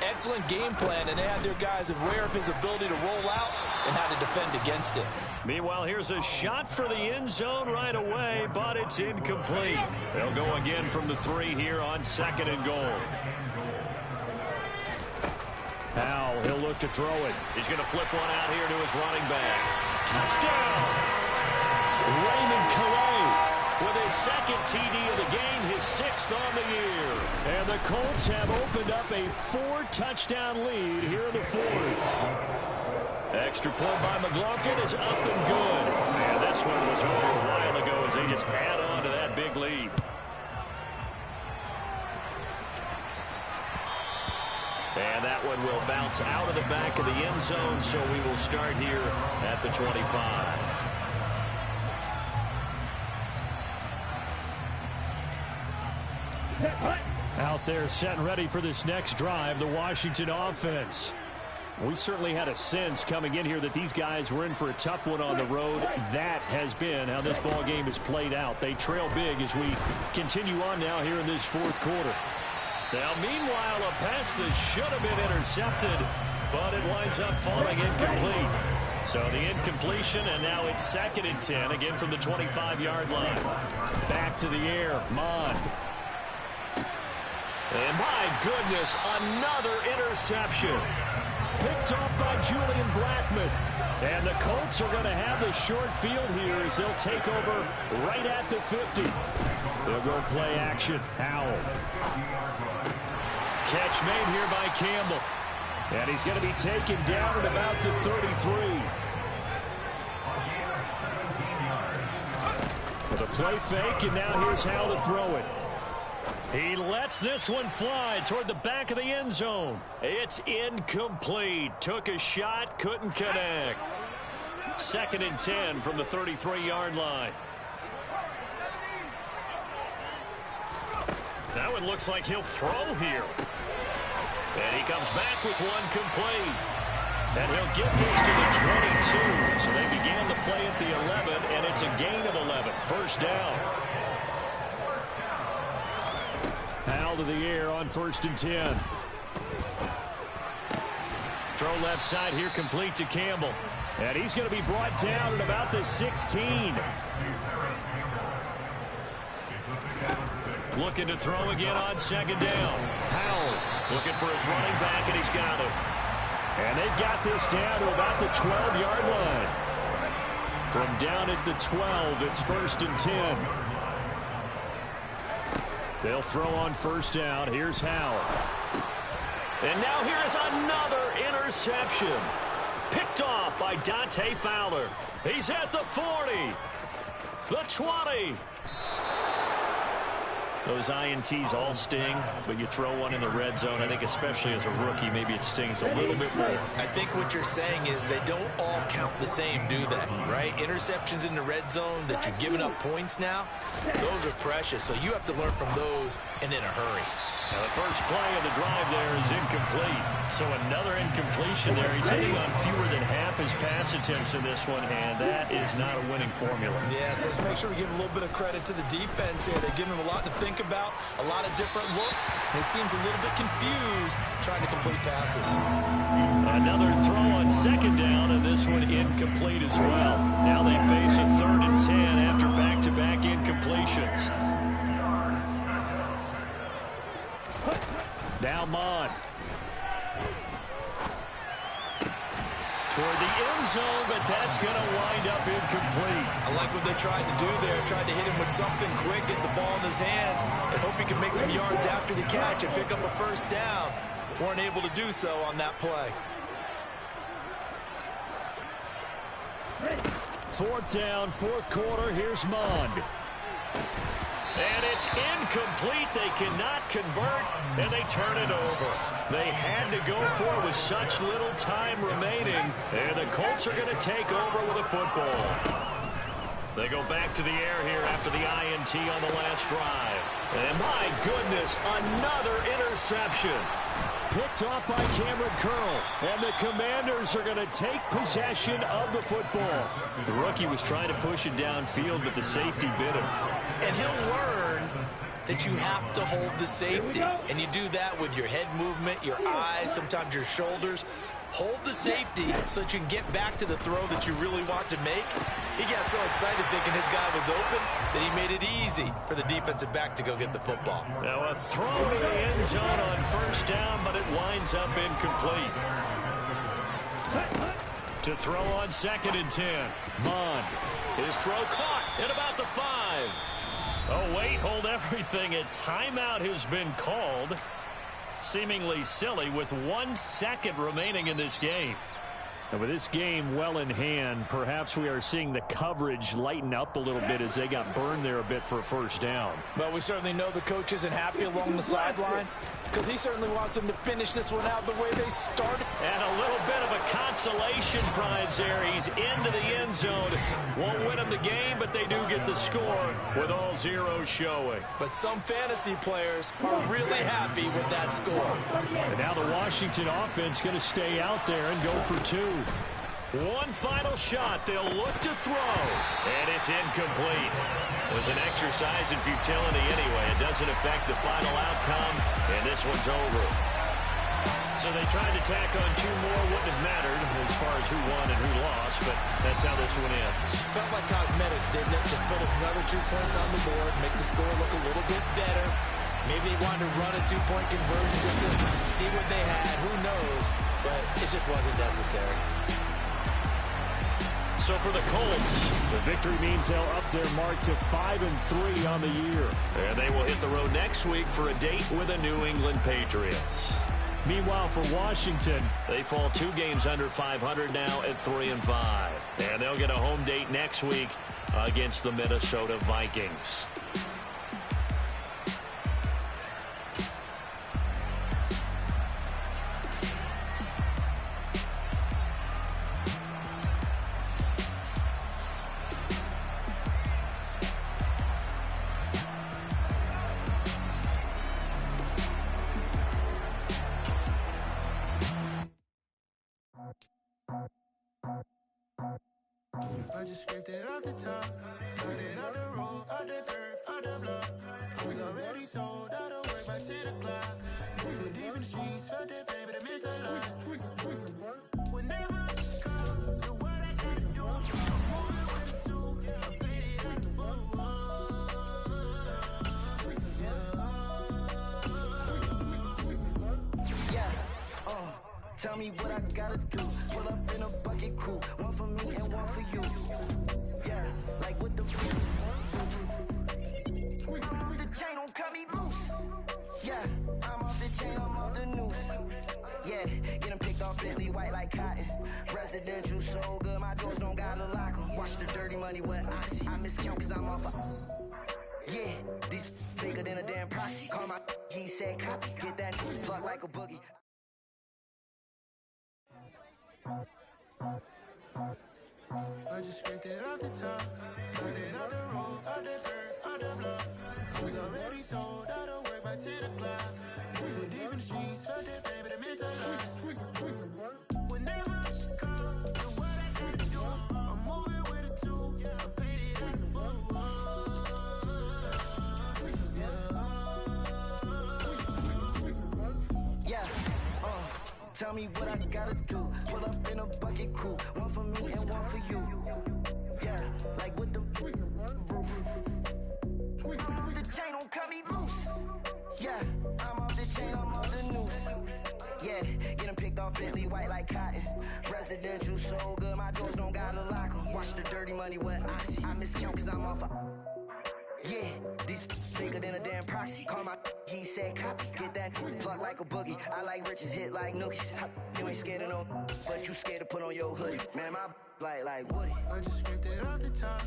E: Excellent game plan, and they had their guys aware of his ability to roll out and how to defend against it.
B: Meanwhile, here's a shot for the end zone right away, but it's incomplete. They'll go again from the 3 here on second and goal. Now he'll look to throw it. He's going to flip one out here to his running back. Touchdown! Raymond Calais with his second TD of the game, his 6th on the year. And the Colts have opened up a 4-touchdown lead here in the 4th. Extra point by McLaughlin is up and good. And this one was over a while ago as they just add on to that big lead. And that one will bounce out of the back of the end zone, so we will start here at the 25. Out there set and ready for this next drive, the Washington offense. We certainly had a sense coming in here that these guys were in for a tough one on the road. That has been how this ball game has played out. They trail big as we continue on now here in this 4th quarter. Now, meanwhile, a pass that should have been intercepted, but it winds up falling incomplete. So the incompletion, and now it's 2nd and 10, again from the 25-yard line. Back to the air, Mon. And my goodness, another interception. Picked off by Julian Blackmon. And the Colts are going to have the short field here as they'll take over right at the 50. They'll go play action. Howell. Catch made here by Campbell. And he's going to be taken down at about the 33. With a play fake, and now here's how to throw it. He lets this one fly toward the back of the end zone. It's incomplete. Took a shot, couldn't connect. 2nd and 10 from the 33-yard line. That one looks like he'll throw here. And he comes back with one complete. And he'll get this to the 22. So they began the play at the 11, and it's a gain of 11. First down. Howell to the air on 1st and 10. Throw left side here, complete to Campbell. And he's going to be brought down at about the 16. Looking to throw again on 2nd down. Howell looking for his running back, and he's got it. And they've got this down to about the 12-yard line. From down at the 12, it's 1st and 10. They'll throw on 1st down. Here's Howell. And now here's another interception. Picked off by Dante Fowler. He's at the 40. The 20. Those INTs all sting, but you throw one in the red zone. I think especially as a rookie, maybe it stings a little bit more.
D: I think what you're saying is they don't all count the same, do they? Right? Interceptions in the red zone that you're giving up points now, those are precious. So you have to learn from those and in a hurry.
B: Now the first play of the drive there is incomplete. So another incompletion there. He's hitting on fewer than half his pass attempts in this one, and that is not a winning formula.
E: Yeah, so let's make sure we give a little bit of credit to the defense here. They're giving him a lot to think about, a lot of different looks, and he seems a little bit confused trying to complete passes.
B: Another throw on 2nd down, and this one incomplete as well. Now they face a 3rd and 10 after back-to-back incompletions. Now Mond. Toward the end zone, but that's going to wind up incomplete.
D: I like what they tried to do there. Tried to hit him with something quick, get the ball in his hands, and hope he can make some yards after the catch and pick up a first down. Weren't able to do so on that play.
B: Fourth down, fourth quarter. Here's Mond. And it's incomplete. They cannot convert, and they turn it over. They had to go for it with such little time remaining, and the Colts are going to take over with a football. They go back to the air here after the INT on the last drive. And my goodness, another interception. Picked off by Cameron Curl, and the Commanders are going to take possession of the football. The rookie was trying to push it downfield, but the safety bit him.
D: And he'll learn that you have to hold the safety. And you do that with your head movement, your eyes, sometimes your shoulders. Hold the safety so that you can get back to the throw that you really want to make. He got so excited thinking his guy was open that he made it easy for the defensive back to go get the football.
B: Now a throw to the end zone on first down, but it winds up incomplete. To throw on 2nd and 10. Mond. His throw caught at about the 5. Oh, wait, hold everything. A timeout has been called. Seemingly silly with 1 second remaining in this game. And with this game well in hand, perhaps we are seeing the coverage lighten up a little bit as they got burned there a bit for a first down.
E: But we certainly know the coach isn't happy along the sideline because he certainly wants them to finish this one out the way they started.
B: And a little bit of a consolation prize there. He's into the end zone. Won't win them the game, but they do get the score with all zeros showing.
D: But some fantasy players are really happy with that score.
B: And now the Washington offense going to stay out there and go for 2. One final shot. They'll look to throw. And it's incomplete. It was an exercise in futility anyway. It doesn't affect the final outcome, and this one's over. So they tried to tack on 2 more. Wouldn't have mattered as far as who won and who lost, but that's how this one ends.
D: Felt like cosmetics, didn't it? Just put another 2 points on the board, make the score look a little bit better. Maybe they wanted to run a 2-point conversion just to see what they had. Who knows? But it just wasn't necessary.
B: So for the Colts, the victory means they'll up their mark to 5-3 on the year. And they will hit the road next week for a date with the New England Patriots. Meanwhile, for Washington, they fall 2 games under 500 now at 3-5. And they'll get a home date next week against the Minnesota Vikings.
A: I just scraped it off the top, got it on the road, on the dirt, on the block. I was already sold, I don't work back to the clock. Too deep in the streets, felt that pain, but it meant a lot. Whenever it comes, the what I gotta do, I'm moving with the 2, I paid it at the 4.
H: Yeah, tell me what I gotta do. Pull up in a bucket crew, one for me and one for you. Yeah, like what the chain don't cut me loose. Yeah, I'm off the chain, I'm off the noose. Yeah, get them picked off Bentley white like cotton. Residential so good, my doors don't gotta lock them. Watch the dirty money with oxy. I miscount cause I'm off yeah, these bigger than a damn proxy. Call my he said copy. Get that plug like a boogie.
A: I just scraped it off the top, got it on the road, on the dirt, on the block. I was already sold, I don't work back to the clock. Too deep in the streets, felt that pain, but it meant a lot. Whenever it comes, the what I gotta do, I'm moving with a 2, I paid it at the 4.
H: Yeah, tell me what I gotta do. Pull up in a bucket crew, one for me and one for you. Yeah, like with the roof. The chain don't cut me loose. Yeah, I'm off the chain, I'm off the new. Yeah, get them picked off Bentley white like cotton. Residential so good, my doors don't gotta lock 'em. Watch the dirty money with oxy. I miscount cause I'm off a... Yeah, these bigger than a damn proxy. Call my he said copy. Get that plug like a boogie. I like riches, hit like nookies. You ain't scared of no, but you scared to put on your hoodie. Man, my like Woody.
A: I just scraped it off the top,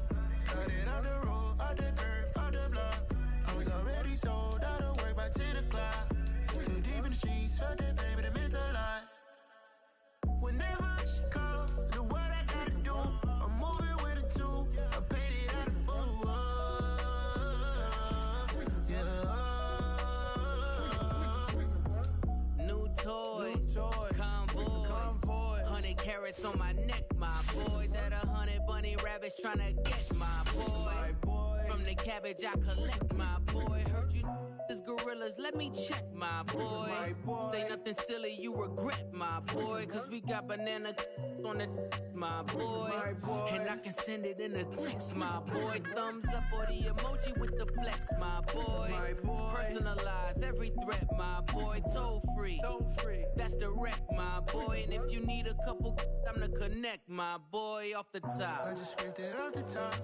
A: cut it off the road, off the curve, off the block. I was already sold out of work by 10 o'clock. Too deep in the streets, felt that baby, that meant a lot. Whenever she calls, do what I gotta do. I'm moving with a two. I paid it out of full. Yeah.
I: New toys, convoy. 100 carats on my neck, my boy. That 100 bunny rabbits tryna get my boy. From the cabbage I collect, my boy. Heard you is gorillas, let me check, my boy. Say nothing silly, you regret, my boy. Cause we got banana on the my boy. And I can send it in a text, my boy. Thumbs up or the emoji with the flex, my boy. Personalize every threat, my boy. Toll free, that's direct, my boy. And if you need a couple, I'm to connect, my boy, off the top.
A: I just scraped it off the top,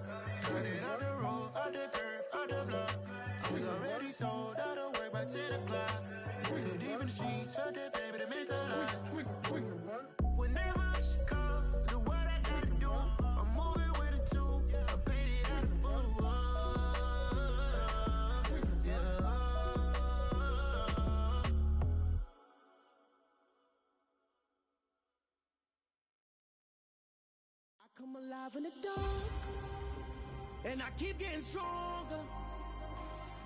A: cut it off the road, off the curve, off the block. I was already sold out of work by 10 o'clock. Too deep in the streets, felt that baby, that meant a lot. Whenever she calls, do what I gotta do. I'm moving with a two. I paid it out of full. Yeah. I come alive in the dark, and I keep getting stronger.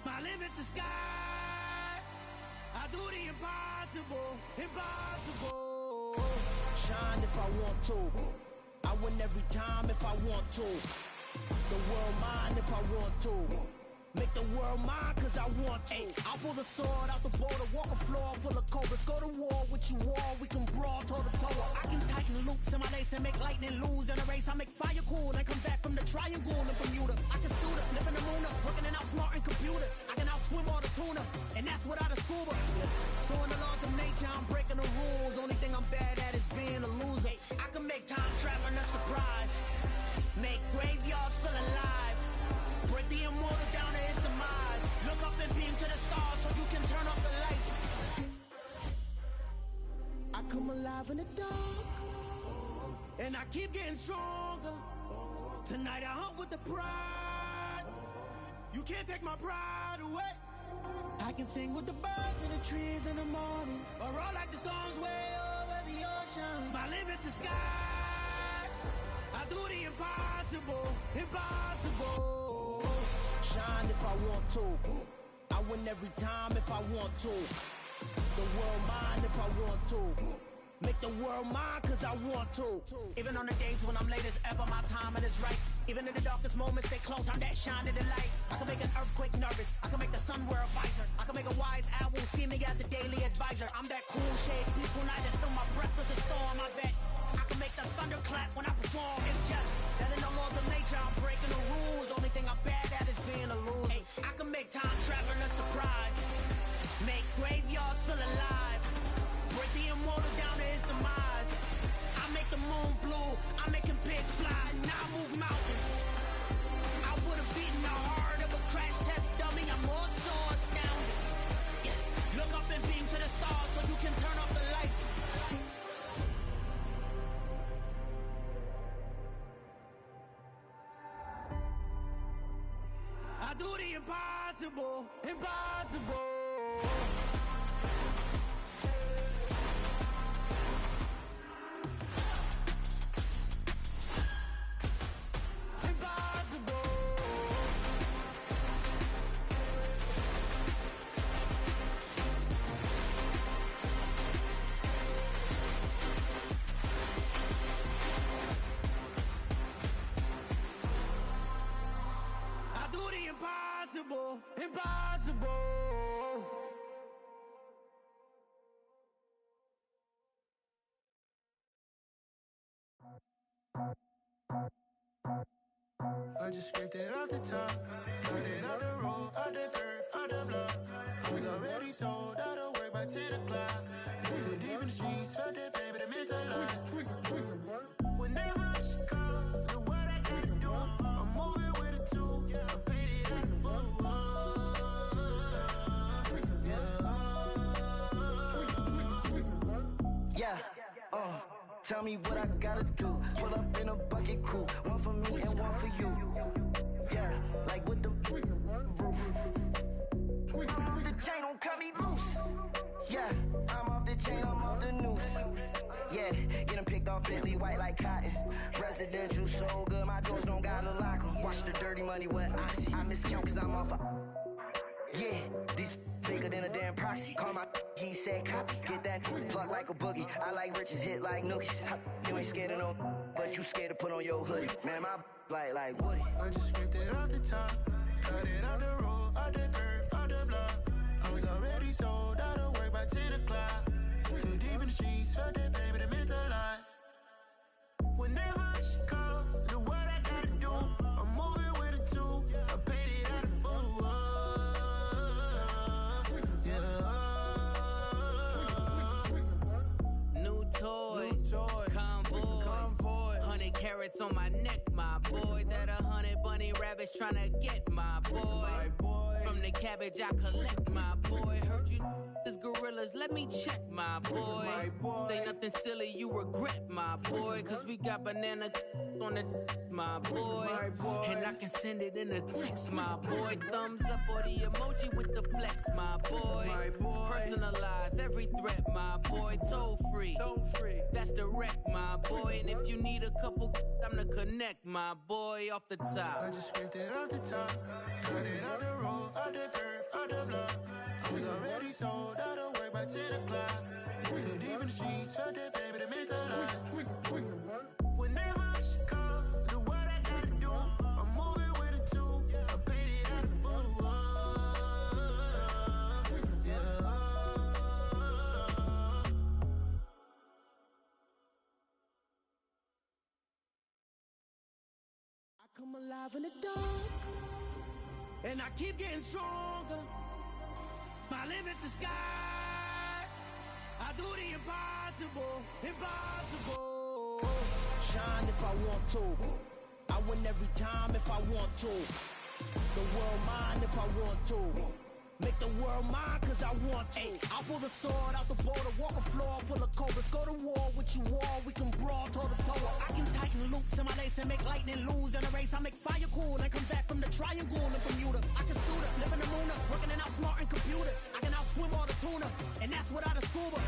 A: My limit's the sky. I do the impossible, impossible. Shine if I want to. I win every time if I want to. The world mine if I want to. Make the world mine cause I want to. Ay, I'll pull the sword out the border, walk a floor full of cobras. Go to war with you all, we can brawl toe to toe. I can tighten loops in my lace and make lightning lose in a race. I make fire cool and come back from the triangle in Bermuda. I can suit up, live in the moon up, working and outsmarting computers. I can outswim all the tuna, and that's without a scuba. So in the laws of nature, I'm breaking the rules. Only thing I'm bad at is being a loser. I can make time traveling a surprise, make graveyards feel alive. Break the immortal down to his demise. Look up and beam to the stars so you can turn off the lights. I come alive in the dark, and I keep getting stronger. Tonight I hunt with the pride. You can't take my pride away. I can sing with the birds and the trees in the morning, or roll like the storms way over the ocean. My limit's the sky. I do the impossible, impossible. Shine if I want to. I win every time if I want to. The world mine if I want to. Make the world mine cause I want to. Even on the days when I'm late as ever, my timing is right. Even in the darkest moments, stay close, I'm that shine in the light. I can make an earthquake nervous, I can make the sun wear a visor. I can make a wise owl see me as a daily advisor. I'm that cool shade, peaceful night, and still my breath is a storm, I bet. I can make the thunder clap when I perform. It's just that in the laws of nature, I'm breaking the rules. Only thing I'm bad at is being a loser. Hey, I can make time traveling a surprise, make graveyards feel alive. Break the immortal down to his demise. I make the moon blue, I'm making pigs fly, now I move mountains. I would've beaten the heart of a crash test dummy. I'm more so astounded. Yeah. Look up and beam to the stars so you can turn off the lights. I do the impossible, impossible. Impossible, impossible. I just scraped it off the top, cut it off the road, off the curve, off the block. I was already sold out of work by 10 o'clock. Too deep in in the streets, felt that pain, but it meant a lot. Whenever she calls, the what I gotta do, I'm moving with it too. I paid it out the fuck. Yeah, tell me what I gotta do. Pull up in a bucket crew, one for me and one for you. Yeah, like with the roof. I'm off the chain, don't cut me loose. Yeah, I'm off the chain, I'm off the noose. Yeah, getting picked off Bentley white like cotton. Residential so good, my doors don't gotta lock 'em. Watch the dirty money with oxy. I miscount cause I'm off yeah, these bigger than a damn proxy. Call my he said copy. Get that plug like a boogie. I like riches, hit like nookies. You ain't scared of no, but you scared to put on your hoodie. Man, my like Woody. I just scraped it off the top. Cut it off the road, off the curve, off the block. I was already sold out of work by 10 o'clock. Too deep in the streets, felt that pain, but it meant a lot. Whenever she calls, the what I gotta do, I'm moving with it too. I paid it out of full. Yeah.
I: New toys, convoy, 100 carats on my neck, my boy. That 100 bunny rabbits tryna get my boy. From the cabbage I collect, my boy. Heard you is gorillas, let me check, my boy. Say nothing silly, you regret, my boy. Cause we got banana on the my boy. And I can send it in a text, my boy. Thumbs up or the emoji with the flex, my boy. Personalize every threat, my boy. Toll free, that's direct, my boy. And if you need a couple, I'm the connect, my boy. Off the top,
A: I just scraped it off the top. Cut it off the road, off the curve, off the block. I was already sold out of work by 10 o'clock. Too deep in the streets, felt that pain, but it meant a lot. Whenever she calls, the what I gotta do, I'm moving with it too. I paid it out of full. Yeah. I come alive in the dark, and I keep getting stronger. My limit's the sky. I do the impossible, impossible. Shine if I want to. I win every time if I want to. The world mine if I want to. Make the world mine cause I want to. I'll pull the sword out the border, walk a floor full of cobras. Go to war with you all, we can brawl toe to toe. I can tighten loops in my lace and make lightning lose in a race. I make fire cool and come back from the triangle in Bermuda. I can suit up, live in the moon up, working and outsmarting computers. I can outswim all the tuna, and that's without a scuba.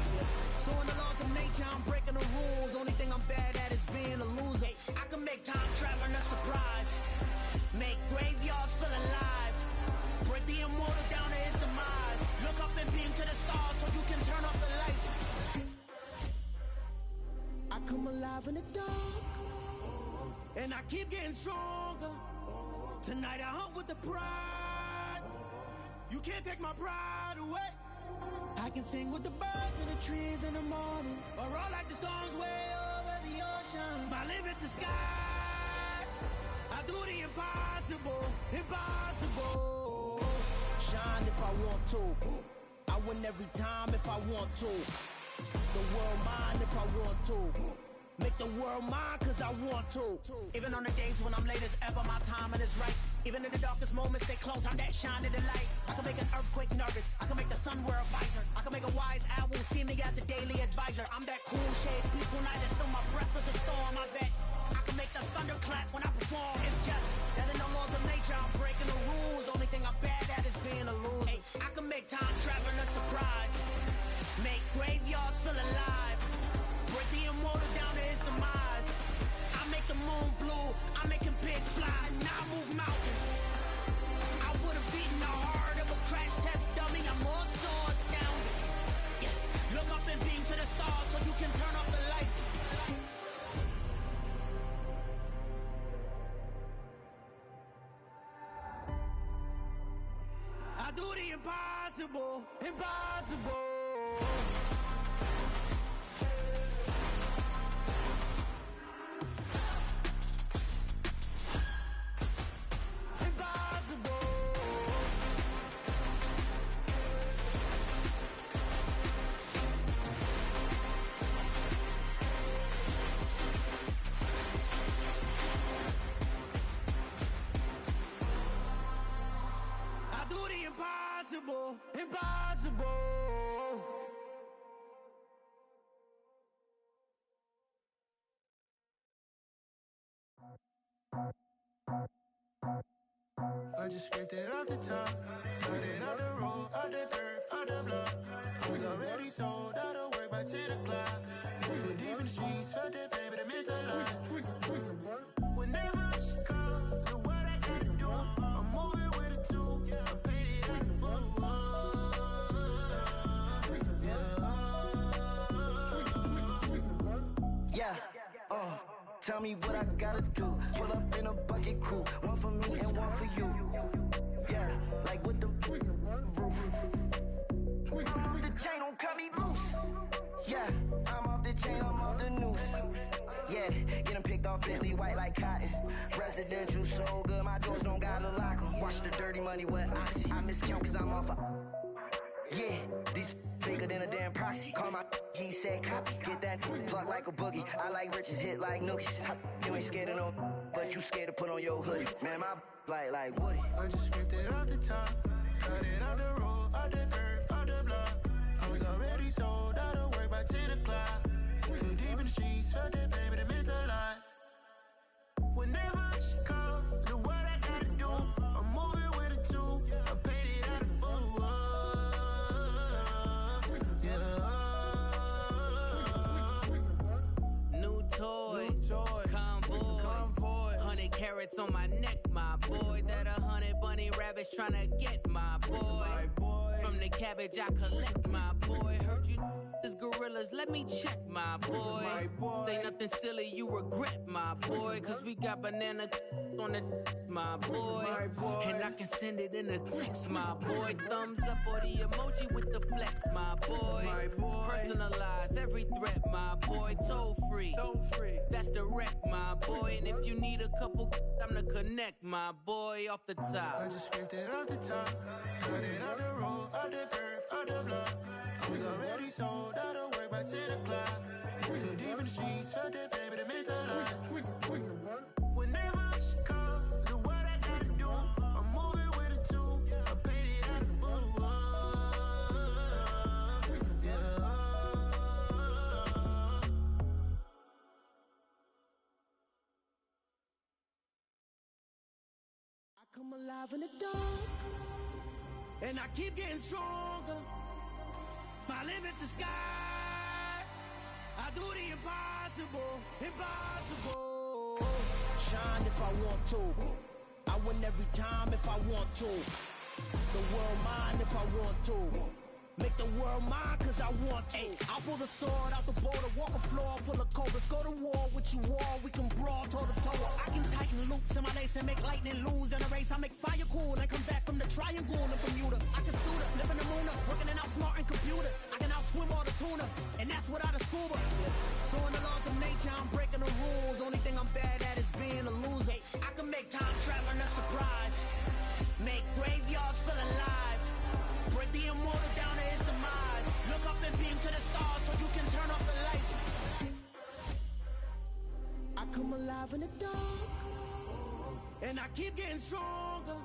A: So in the laws of nature, I'm breaking the rules. Only thing I'm bad at is being a loser. I can make time traveling a surprise, make graveyards feel alive, break the immortal down to his demise. Look up and beam to the stars so you can turn off the lights. I come alive in the dark, and I keep getting stronger. Tonight I hunt with the pride. You can't take my pride away. I can sing with the birds and the trees in the morning, or roll like the storms way over the ocean. My limit's the sky. I do the impossible, impossible. Shine if I want to. I win every time if I want to. The world mine if I want to. Make the world mine cause I want to. Even on the days when I'm late as ever, my timing is right. Even in the darkest moments, stay close, I'm that shining the light. I can make an earthquake nervous, I can make the sun wear a visor. I can make a wise owl see me as a daily advisor. I'm that cool shade, peaceful night, and still my breath is a storm. I bet I can make the thunder clap when I perform. It's just that in the laws of nature, I'm breaking the rules. Only thing I'm bad at is being a loser. I can make time traveling a surprise, make graveyards feel alive, break the immortal down to his demise. I make the moon blue, I'm making pigs fly, now I move mountains. I would've beaten the heart of a crash test dummy, I'm more so astounded. Yeah. Look up and beam to the stars so you can turn off the lights. I do the impossible, impossible. just scraped it off the top. Cut it off the road, off the curve, off the block. I was already sold out of work by 10 o'clock. Too deep in the streets, felt that pain, but it meant a lot. Whenever she calls, know what I gotta do. I'm moving with a two. I paid it out the full.
H: Yeah, tell me what I gotta do. Pull up in a bucket crew, one for me and one for you. Yeah, like with the roof. I'm off the chain, don't cut me loose. Yeah, I'm off the chain, I'm off the noose. Yeah, get them picked off Bentley white like cotton. Residential so good, my doors don't gotta lock 'em. Watch the dirty money with Oxy. I miscount cause I'm off a... Yeah, these bigger than a damn proxy. Call my he said copy. Get that plug like a boogie. I like riches, hit like nookies. You ain't scared of no, but you scared to put on your hoodie. Man, my like Woody.
A: I just scraped it off the top. Cut it off the road, off the curve, off the block. I was already sold out of work by 10 o'clock. Too deep in the streets, felt that pain, but it meant a lot. Whenever she calls, know what I gotta do. I'm moving with a two. I paid it out of full.
I: New toy, convoy, 100 carats on my neck, my boy. That 100 bunny rabbits tryna get my boy. From the cabbage I collect, my boy. Heard you is gorillas, let me check, my boy. Say nothing silly, you regret, my boy. Cause we got banana on the my boy. And I can send it in a text, my boy. Thumbs up or the emoji with the flex, my boy. Personalize every threat, my boy. Toll free, that's direct, my boy. And if you need a couple, I'm to connect, my boy. Off the top,
A: I just scraped it off the top. Cut it off the road, off the curve, off the block. I was already sold out of work by 10 o'clock. Too deep in the streets, felt that pain, but it meant a lot. Whenever she calls, know what I gotta do. I'm moving with a two. I paid it out of full. I come alive in the dark, and I keep getting stronger. My limit's the sky. I do the impossible, impossible. Shine if I want to. I win every time if I want to. The world mine if I want to. Make the world mine cause I want to. Ay, I'll pull the sword out the border, walk a floor full of cobras. Go to war with you all, we can brawl toe to toe. I can tighten loops in my lace and make lightning lose in a race. I make fire cool and come back from the triangle in Bermuda. I can suit up, live in the moon up, working and outsmarting computers. I can outswim all the tuna, and that's without a scuba. So in the laws of nature, I'm breaking the rules. Only thing I'm bad at is being a loser. I can make time traveling a surprise, make graveyards feel alive. Break the immortal down to his demise. Look up and beam to the stars so you can turn off the lights. I come alive in the dark, and I keep getting stronger.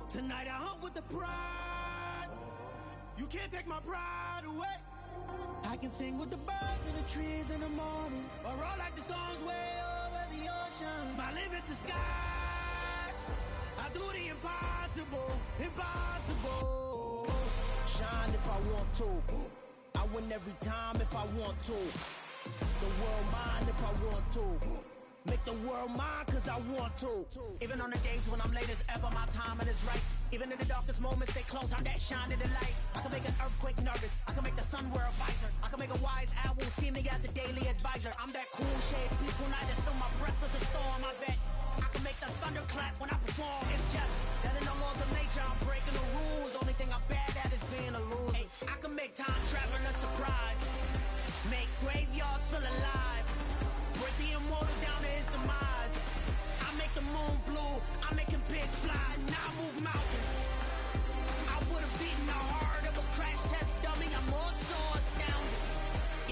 A: Tonight I hunt with the pride. You can't take my pride away. I can sing with the birds in the trees in the morning, or roll like the storms way over the ocean. My limit's the sky. I do the impossible, impossible. Shine if I want to. I win every time if I want to. The world mine if I want to. Make the world mine cause I want to. Even on the days when I'm late as ever, my timing is right. Even in the darkest moments, they close, I'm that shining the light. I can make an earthquake nervous, I can make the sun wear a visor. I can make a wise owl see me as a daily advisor. I'm that cool shade, peaceful night, and still my breath is a storm, I bet. I can make the thunder clap when I perform. It's just that in the laws of nature, I'm breaking the rules. Only thing I'm bad at is being a loser. Ay, I can make time traveling a surprise, make graveyards feel alive. Break the immortal down to his demise. I make the moon blue, I'm making pigs fly. Now I move mountains. I would have beaten the heart of a crash test dummy. I'm more so astounded.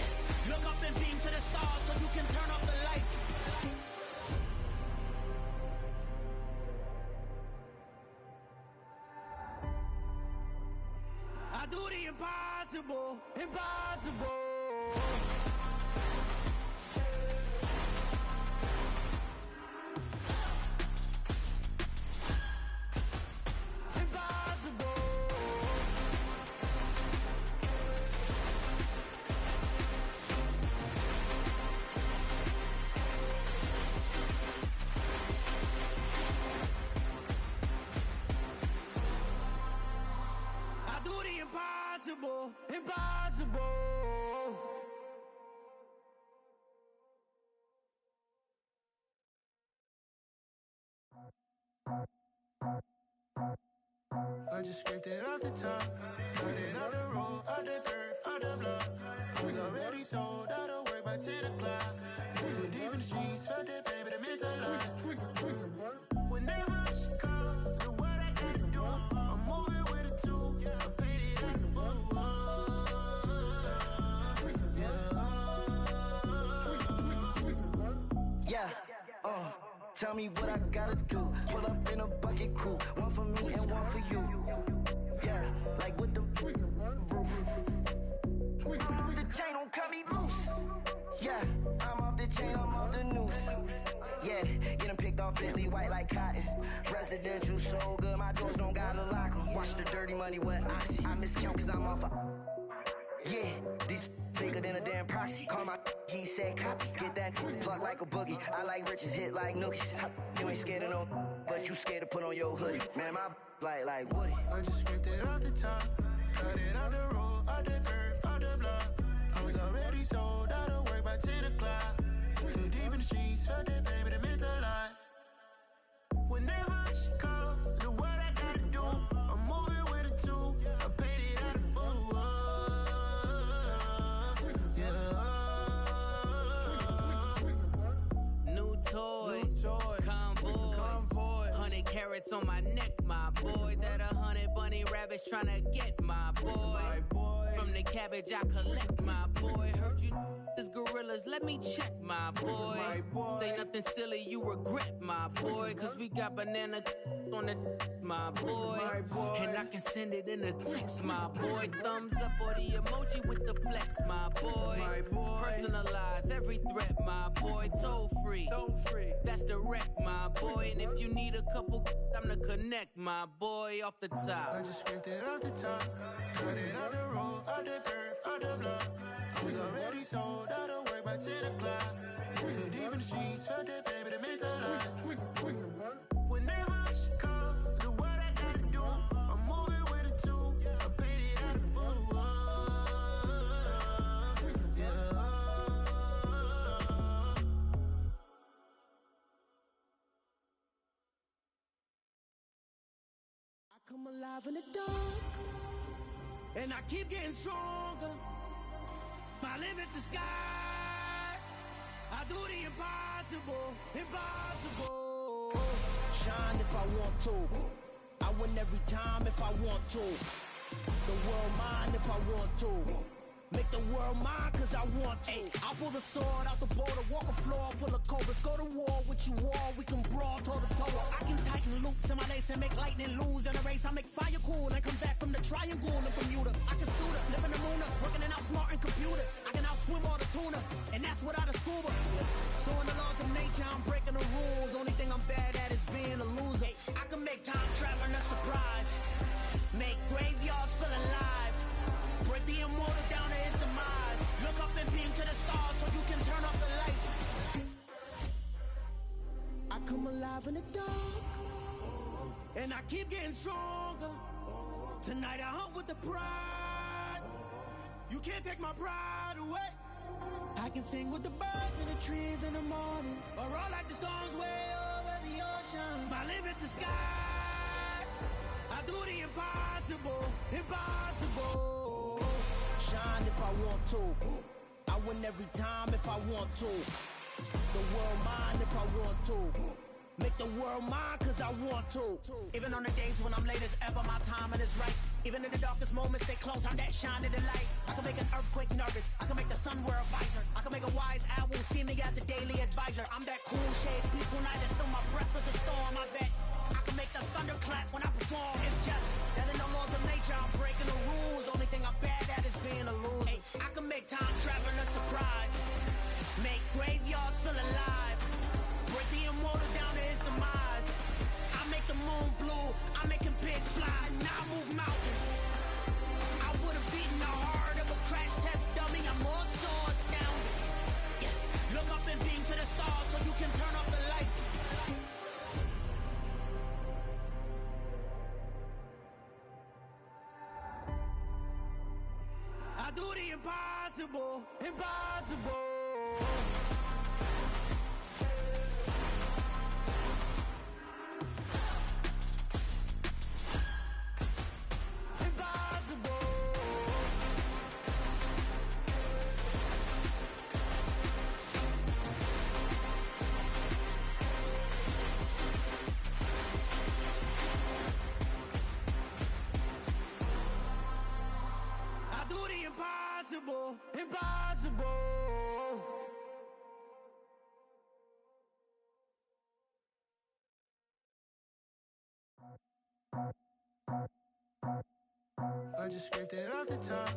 A: Yeah. Look up and beam to the stars so you can turn off the lights. I do the impossible, impossible. I just scraped it off the top, got it off the road, out the turf, out the block. I was already sold out of work by 10 o'clock. Too deep in the streets, felt that pain, but it meant a lot. Whenever she calls, do what I gotta do. I'm moving with a two, I paid it out the full.
H: Yeah, tell me what I gotta do. Pull up in a bucket crew, one for me and one for you. Yeah, like with the roof. I'm off the chain, don't cut me loose. Yeah, I'm off the chain, I'm off the noose. Yeah, getting picked off Bentley white like cotton. Residential so good, my doors don't gotta lock 'em. Watch the dirty money with oxy. I miscount cause I'm off yeah, these bigger than a damn proxy. Call my he said copy. Get that plug like a boogie. I like riches, hit like nookies. You ain't scared of no, but you scared to put on your hoodie. Man, my like Woody.
A: I just scraped it off the top, cut it off the road, out the turf, out the block. I was already sold out of work by 10 o'clock. Too deep in the streets, felt that pain, but it meant a lot. Whenever she calls, do what I gotta do. I'm moving with a two, I paid it out of full.
I: New toys, convoy, 100 carats on my neck, my boy. That 100 bunny rabbits tryna get my boy. From the cabbage I collect, my boy. Heard you is gorillas, let me check, my boy. Say nothing silly, you regret, my boy. Cause we got banana on the my boy. And I can send it in a text, my boy. Thumbs up or the emoji with the flex, my boy. Personalize every threat, my boy. Toll free, that's direct, my boy. And if you need a couple, I'm the connect, my boy. Off the top,
A: I just scraped it off the top, cut it off the road, out the turf, out the block. I was already sold out of work by 10 o'clock. Too deep in the streets, felt that pain, but it meant a lot. Whenever she calls, do what I gotta do. I'm moving with a two, I paid it out of full. I come alive in the dark, and I keep getting stronger. My limit's the sky. I do the impossible, impossible. Shine if I want to. I win every time if I want to. The world mine if I want to. Make the world mine cause I want to. I'll pull the sword out the border, walk a floor full of cobras. Go to war with you all, we can brawl toe to toe. I can tighten loops in my lace and make lightning lose in a race. I make fire cool and come back from the triangle in Bermuda. I can suit up, live in the moon, working and outsmarting computers. I can outswim all the tuna, and that's without a scuba. So in the laws of nature, I'm breaking the rules. Only thing I'm bad at is being a loser. I can make time traveling a surprise, make graveyards feel alive, break the immortal down to his demise. Look up and beam to the stars so you can turn off the lights. I come alive in the dark, and I keep getting stronger. Tonight I hunt with the pride. You can't take my pride away. I can sing with the birds and the trees in the morning, or roll like the storms way over the ocean. My limit's the sky. I do the impossible, impossible. Shine if I want to. I win every time if I want to. The world mine if I want to. Make the world mine cause I want to. Even on the days when I'm late as ever, my timing is right. Even in the darkest moments, stay close, I'm that shining the light. I can make an earthquake nervous, I can make the sun wear a visor. I can make a wise owl see me as a daily advisor. I'm that cool shade, peaceful night, and still my breath is a storm. I bet I can make the thunder clap when I perform. It's just that in the laws of nature, I'm breaking the rules. Only thing I'm bad at is being a loser. I can make time travel a surprise, make graveyards feel alive, break the immortal down to his demise. I make the moon blue, I'm making pigs fly, now I move mountains. I would've beaten the heart of a crash test dummy, I'm more so astounded. Yeah. Look up and beam to the stars so you can turn off the lights. I do the impossible, impossible. impossible.
J: I just scraped it off the top,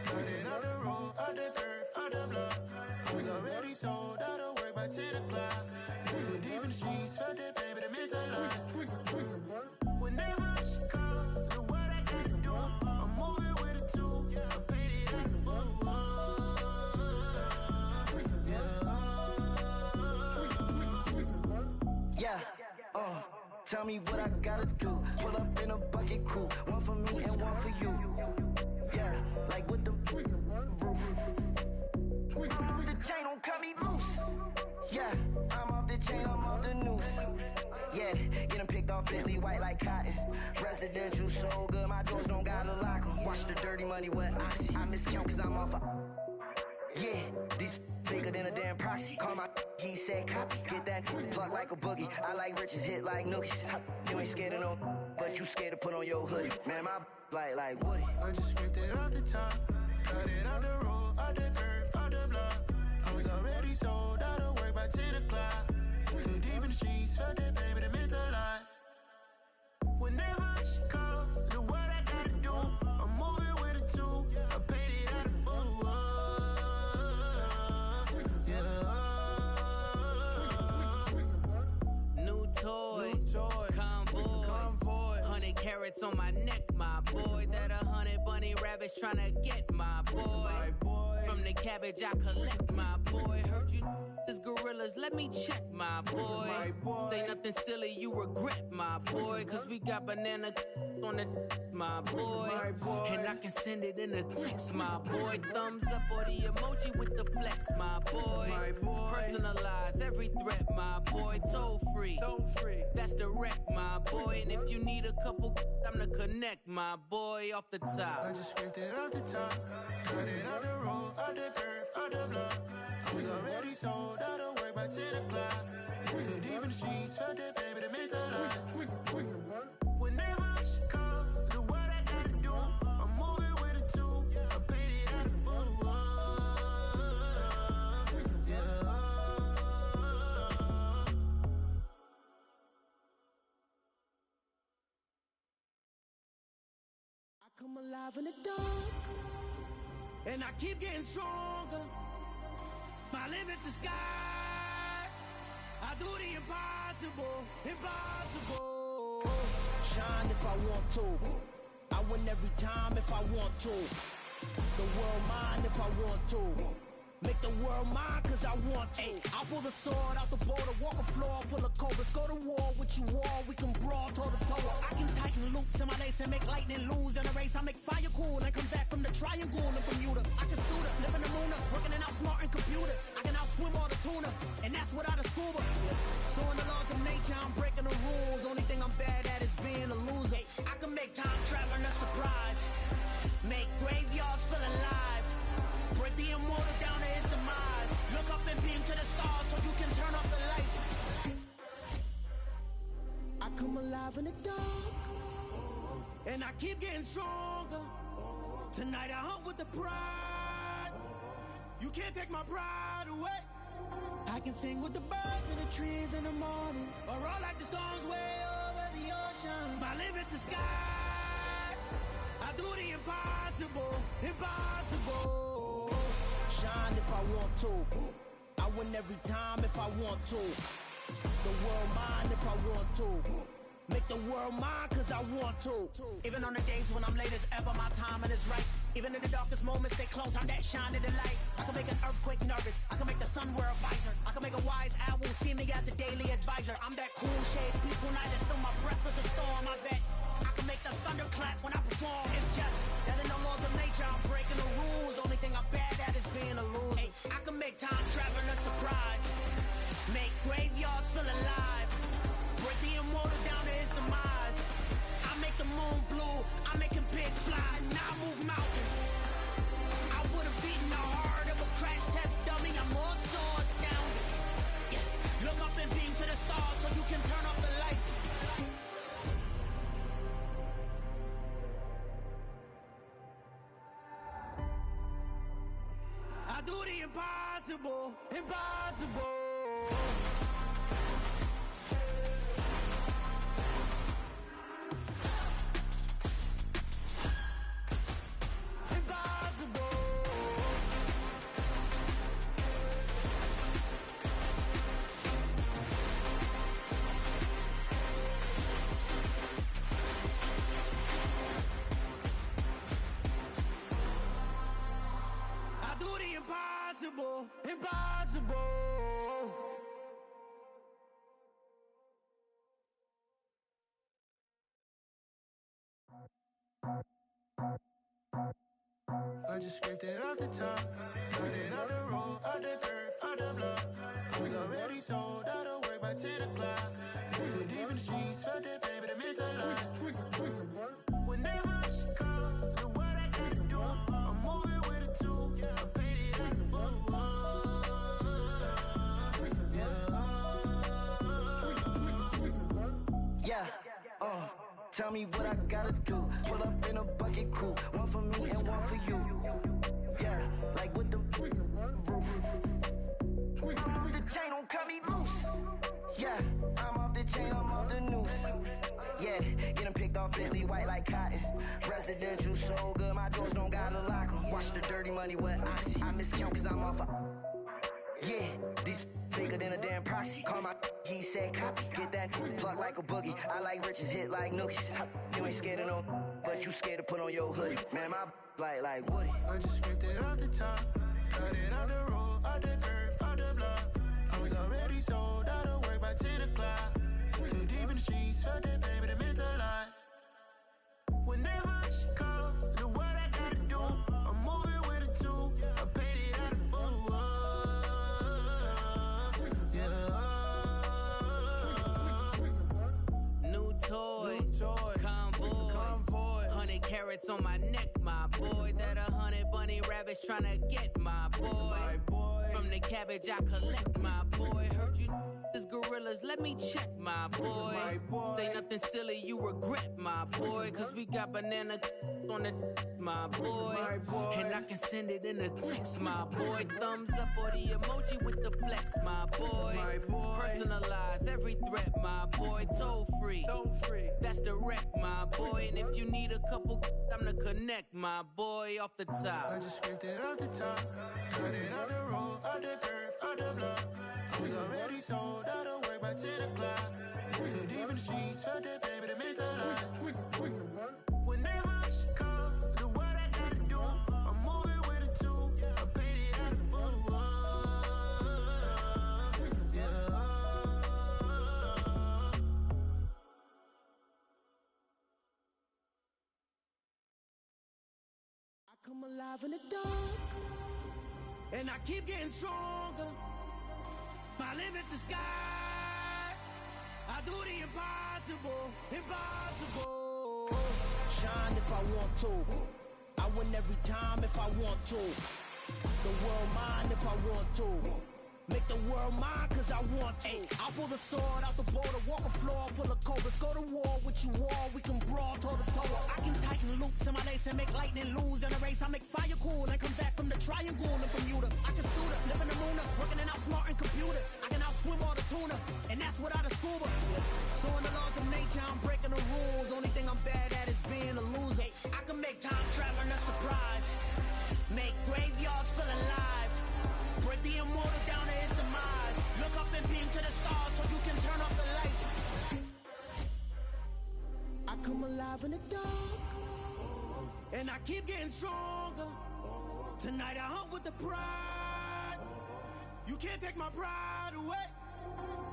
J: cut it off the road, off the curve, off the block. I was already sold out of work by 10 o'clock. Too deep in the streets, felt that pain, but it meant a lot. Whenever she calls, look what I gotta do. I'm moving with a two, I paid it out of full.
H: Yeah, tell me what I gotta do. Pull up in a bucket crew, one for me and one for you. Yeah, like with the roof. I'm off the chain, don't cut me loose. Yeah, I'm off the chain, I'm off the noose. Yeah, getting picked off Bentley, white like cotton. Residential so good, my doors don't gotta lock 'em. Watch the dirty money with Oxy. I miscount cause I'm off a... Yeah, these bigger than a damn proxy. Call my he said copy. Get that plug like a boogie. I like riches, hit like nookies. You ain't scared of no, but you scared to put on your hoodie. Man, my like Woody.
J: I just scraped it off the top, cut it off the road, off the curve, off the block. I was already sold out of work by 10 o'clock. Too deep in the streets, felt that pain, but it meant a lot. Whenever she calls, look what I gotta do. I'm moving with a two, I paid it out of full.
I: New toys, convoy, 100 carats on my neck, my boy. That 100 bunny rabbits tryna get my boy. From the cabbage I collect, my boy. Heard you is gorillas, let me check, my boy. Say nothing silly, you regret, my boy. Cause we got banana on the my boy. And I can send it in a text, my boy. Thumbs up or the emoji with the flex, my boy. Personalize every threat, my boy. Toll free, that's direct, my boy. And if you need a couple, I'm the connect, my boy. Off the top,
J: I just scraped it off the top, cut it off the road, off the curve, off the block. I was already sold out of work by 10 o'clock. Too deep in the streets, felt that pain, but it meant a lot. Whenever she calls, look what I gotta do. I'm moving with a two, I paid it out of full.
A: I come alive in the dark, and I keep getting stronger. My limit's the sky. I do the impossible, impossible. Shine if I want to. I win every time if I want to. The world mine if I want to. Make the world mine cause I want to. Ay, I'll pull the sword out the border, walk a floor full of cobras. Go to war with you all, we can brawl toe to toe. I can tighten loops in my lace and make lightning lose in a race. I make fire cool and come back from the triangle in Bermuda. I can suit up, live in the moon, working and outsmarting computers. I can outswim all the tuna, and that's without a scuba. So in the laws of nature, I'm breaking the rules. Only thing I'm bad at is being a loser. I can make time traveling a surprise, make graveyards feel alive. Break the immortal down to his demise. Look up and beam to the stars so you can turn off the lights. I come alive in the dark, and I keep getting stronger. Tonight I hunt with the pride. You can't take my pride away. I can sing with the birds and the trees in the morning, or roll like the storms way over the ocean. My limit's the sky. I do the impossible, impossible. Shine if I want to. I win every time if I want to. The world mine if I want to. Make the world mine cause I want to. Even on the days when I'm late as ever, my timing is right. Even in the darkest moments, stay close, I'm that shining the light. I can make an earthquake nervous, I can make the sun wear a visor. I can make a wise owl see me as a daily advisor. I'm that cool shade, peaceful night, and still my breath is a storm, I bet. I can make the thunder clap when I perform. It's just that in the laws of nature, I'm breaking the rules. Only thing I'm bad at is being a loser. Hey, I can make time traveling a surprise, make graveyards feel alive. Break the immortal down to his demise. I make the moon blue, I'm making pigs fly. Now I move mountains. I would have beaten the heart of a crash test dummy. I'm more so astounded. Yeah. Look up and beam to the stars so you can turn off the lights. do the impossible, impossible. Impossible, impossible.
J: I just scraped it off the top, cut it on the road, out the curve, out the block. I was already sold out of work by 10 o'clock. Too deep in the streets, felt that pain, but it meant a lot. Whenever she calls, the what I gotta do, I'm moving with a two. I paid it out the full.
H: Yeah, tell me what I gotta do. Pull up in a bucket crew, one for me and one for you. Yeah, like with the roof. I'm off the chain, don't cut me loose. Yeah, I'm off the chain, I'm off the noose. Yeah, getting picked off Bentley white like cotton. Residential so good, my doors don't gotta lock 'em. Watch the dirty money with oxy. I miscount cause I'm off a... Yeah, these bigger than a damn proxy. Call my he said copy. Get that plug like a boogie. I like riches, hit like nookies. You ain't scared of no, but you scared to put on your hoodie. Man, my like Woody.
J: I just scraped it off the top, cut it on the road, out the curve, out the block. I was already sold out of work by 10 o'clock. Too deep in the streets, felt that pain, but it meant a lot. Whenever she calls, the what I gotta do, I'm moving with a two. I paid it out of full.
I: New toys, convoy, 100 carats on my neck, my boy. That 100 bunny rabbits tryna get my boy. From the cabbage I collect, my boy. Heard you is gorillas, let me check, my boy. Say nothing silly, you regret, my boy. Cause we got banana on the my boy. And I can send it in a text, my boy. Thumbs up or the emoji with the flex, my boy. Personalize every threat, my boy. Toll free, that's direct, my boy. And if you need a couple, I'm the connect, my boy. Off the top,
J: I just scraped it off the top, cut it on the road, out the curve, out the block. I was already sold out of work by 10 o'clock. Too deep in the streets, felt that pain, but it meant a lot. Whenever she calls, the what I gotta do, I'm moving with a two. I paid it out of full.
A: I come alive in the dark, and I keep getting stronger. My limit's the sky. I do the impossible, impossible. Shine if I want to. I win every time if I want to. The world mine if I want to. Make the world mine cause I want to. I'll pull the sword out the border, walk a floor full of cobras. Go to war with you all, we can brawl toe to toe. I can tighten loops in my lace and make lightning lose in a race. I make fire cool and come back from the triangle in Bermuda. I can suit up, live in the moon, working and outsmarting computers. I can outswim all the tuna, and that's without a scuba. So in the laws of nature, I'm breaking the rules. Only thing I'm bad at is being a loser. I can make time traveling a surprise, make graveyards feel alive. Break the immortal down to his demise. Look up and beam to the stars so you can turn off the lights. I come alive in the dark, and I keep getting stronger. Tonight I hunt with the pride. You can't take my pride away.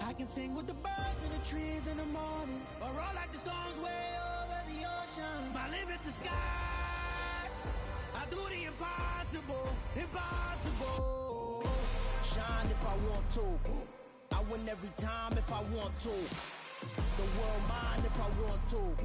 A: I can sing with the birds and the trees in the morning, or roll like the storms way over the ocean. My limit's the sky. I do the impossible, impossible. Shine if I want to. I win every time if I want to. The world mine if I want to.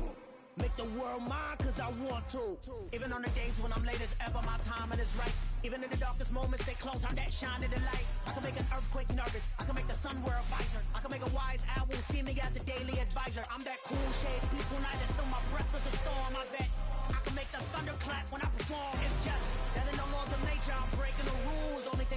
A: Make the world mine cause I want to. Even on the days when I'm late as ever, my timing is right. Even in the darkest moments, stay close, I'm that shining the light. I can make an earthquake nervous, I can make the sun wear a visor. I can make a wise owl see me as a daily advisor. I'm that cool shade, peaceful night, and still my breath is a storm, I bet. I can make the thunder clap when I perform. It's just that in the laws of nature, I'm breaking the rules. Only thing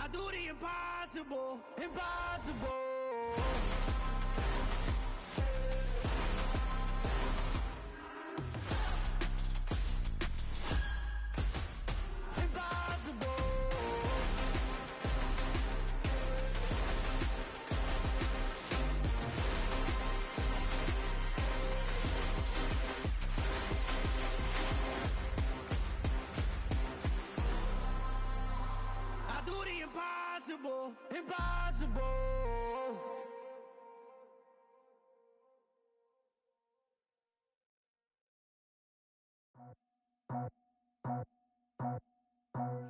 A: I do the impossible, impossible. Impossible, impossible.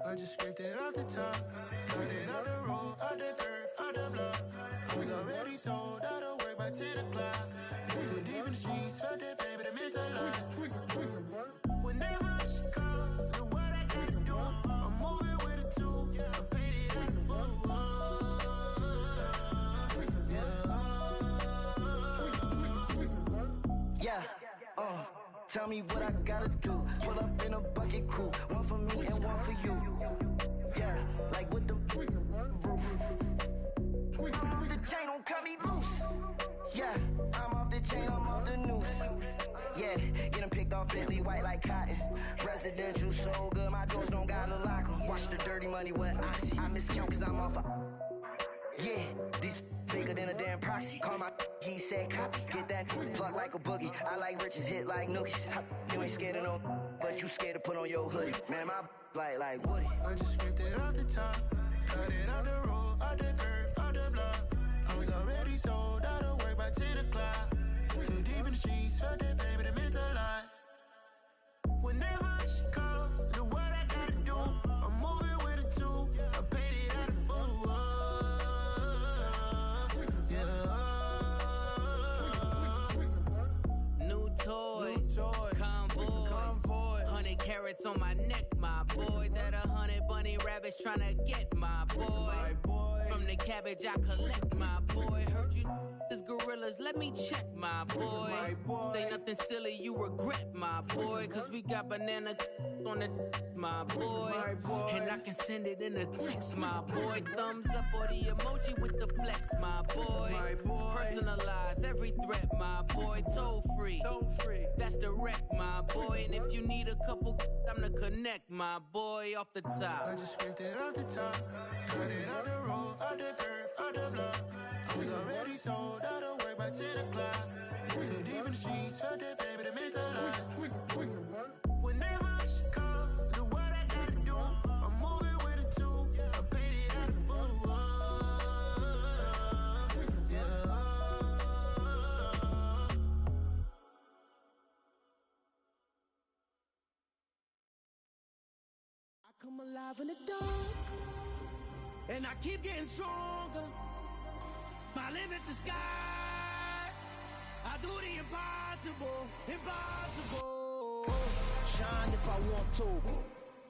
J: I just scraped it off the top, got it on the road, on the curve, on the block. I was already sold out of work by 10 o'clock. Too deep in the streets, felt that pain, but it meant a lot. Whenever she calls, know what I gotta do. I'm moving with a two, I paid it out the full.
H: Yeah, tell me what I gotta do. Pull up in a bucket crew, one for me and one for you. Yeah, like with the roof. I'm off the chain, don't cut me loose. Yeah, I'm off the chain, I'm off the noose. Yeah, getting picked off Bentley white like cotton. Residential so good, my doors don't gotta lock 'em. Watch the dirty money with oxy. I miscount cause I'm off yeah, these bigger than a damn proxy. Call my he said copy. Get that plug like a boogie. I like riches, hit like nookies. You ain't scared of no, but you scared to put on your hoodie. Man, my like Woody.
J: I just scraped it off the top, got it on the road, on the curve, on the block. I was already sold out of work by 10 o'clock. Too deep in the streets, felt that pain, but it meant a lot. Whenever she calls, know what I gotta do. I'm moving with a two, I paid it out of full.
I: New toys, convoy, 100 carats on my neck, my boy. That 100 bunny rabbits tryna get my boy. From the cabbage I collect, my boy. Heard you is gorillas, let me check, my boy. Say nothing silly, you regret, my boy. Cause we got banana on the my boy. And I can send it in a text, my boy. Thumbs up or the emoji with the flex, my boy. Personalize every threat, my boy. Toll free, that's direct, my boy. And if you need a couple, I'm the connect, my boy. Off the top,
J: I just scraped it off the top, got it on the road, on the curve, on the block. I was already sold out of work by 10 o'clock. Too deep in the streets, felt that pain, but it meant a lot. Whenever she calls, know what I gotta do. I'm moving with a two, I paid it out of full.
A: I come alive in the dark, and I keep getting stronger. My limit's the sky. I do the impossible, impossible. Shine if I want to.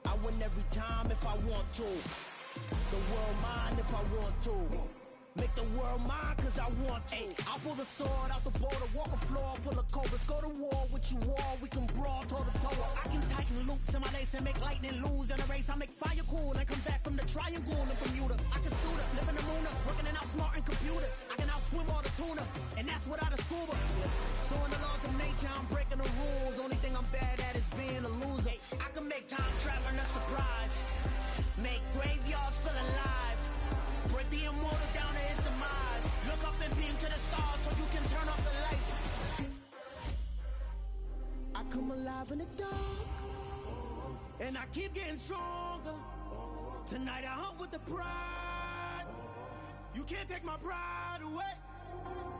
A: I win every time if I want to. The world mine if I want to. Make the world mine cause I want to. I'll pull the sword out the border, walk a floor full of cobras. Go to war with you all, we can brawl toe to toe. I can tighten loops in my lace and make lightning lose in a race. I make fire cool and come back from the triangle in Bermuda. I can suit up, live in the moon, working and outsmarting computers. I can outswim all the tuna, and that's without a scuba. So in the laws of nature, I'm breaking the rules. Only thing I'm bad at is being a loser. I can make time traveling a surprise, make graveyards feel alive, break the immortal down to his demise. Look up and beam to the stars so you can turn off the lights. I come alive in the dark, and I keep getting stronger. Tonight I hunt with the pride. You can't take my pride away.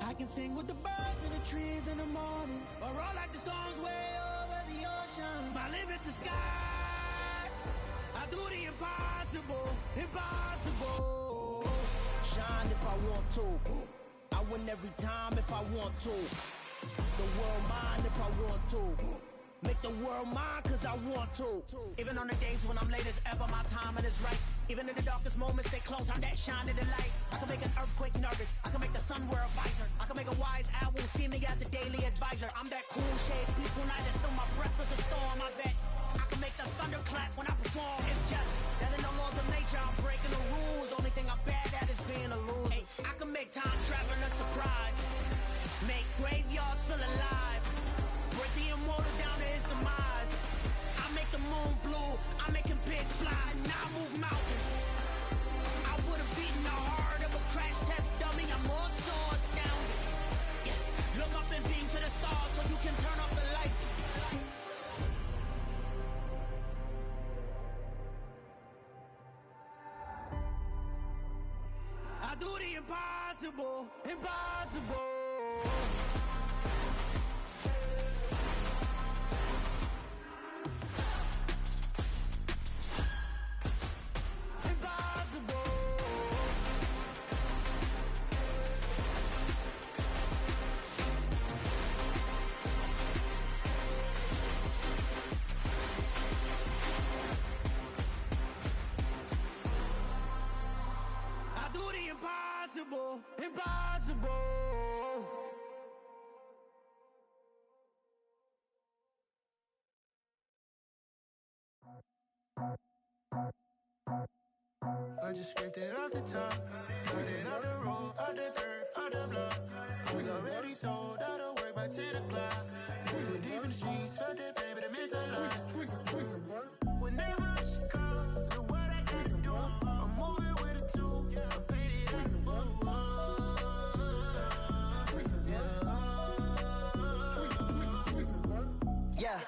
A: I can sing with the birds and the trees in the morning, or roll like the storms way over the ocean. My limit's the sky. I do the impossible, impossible. Shine if I want to. I win every time if I want to. The world mine if I want to. Make the world mine cause I want to. Even on the days when I'm late as ever, my timing is right. Even in the darkest moments, stay close, I'm that shining the light. I can make an earthquake nervous, I can make the sun wear a visor. I can make a wise owl see me as a daily advisor. I'm that cool shade, peaceful night, and still my breath is a storm. I bet I can make the thunder clap when I perform. It's just that in the laws of nature, I'm breaking the rules. I do the impossible, impossible. Impossible, impossible.
J: I just scraped it off the top, cut it on the road, on the curve, on the block. I was already sold out of work by 10 o'clock. Too deep in the streets, felt that pain, but it meant a lot. Whenever she calls, know what I gotta do. I'm moving with a two, I paid it out of full.
H: Yeah,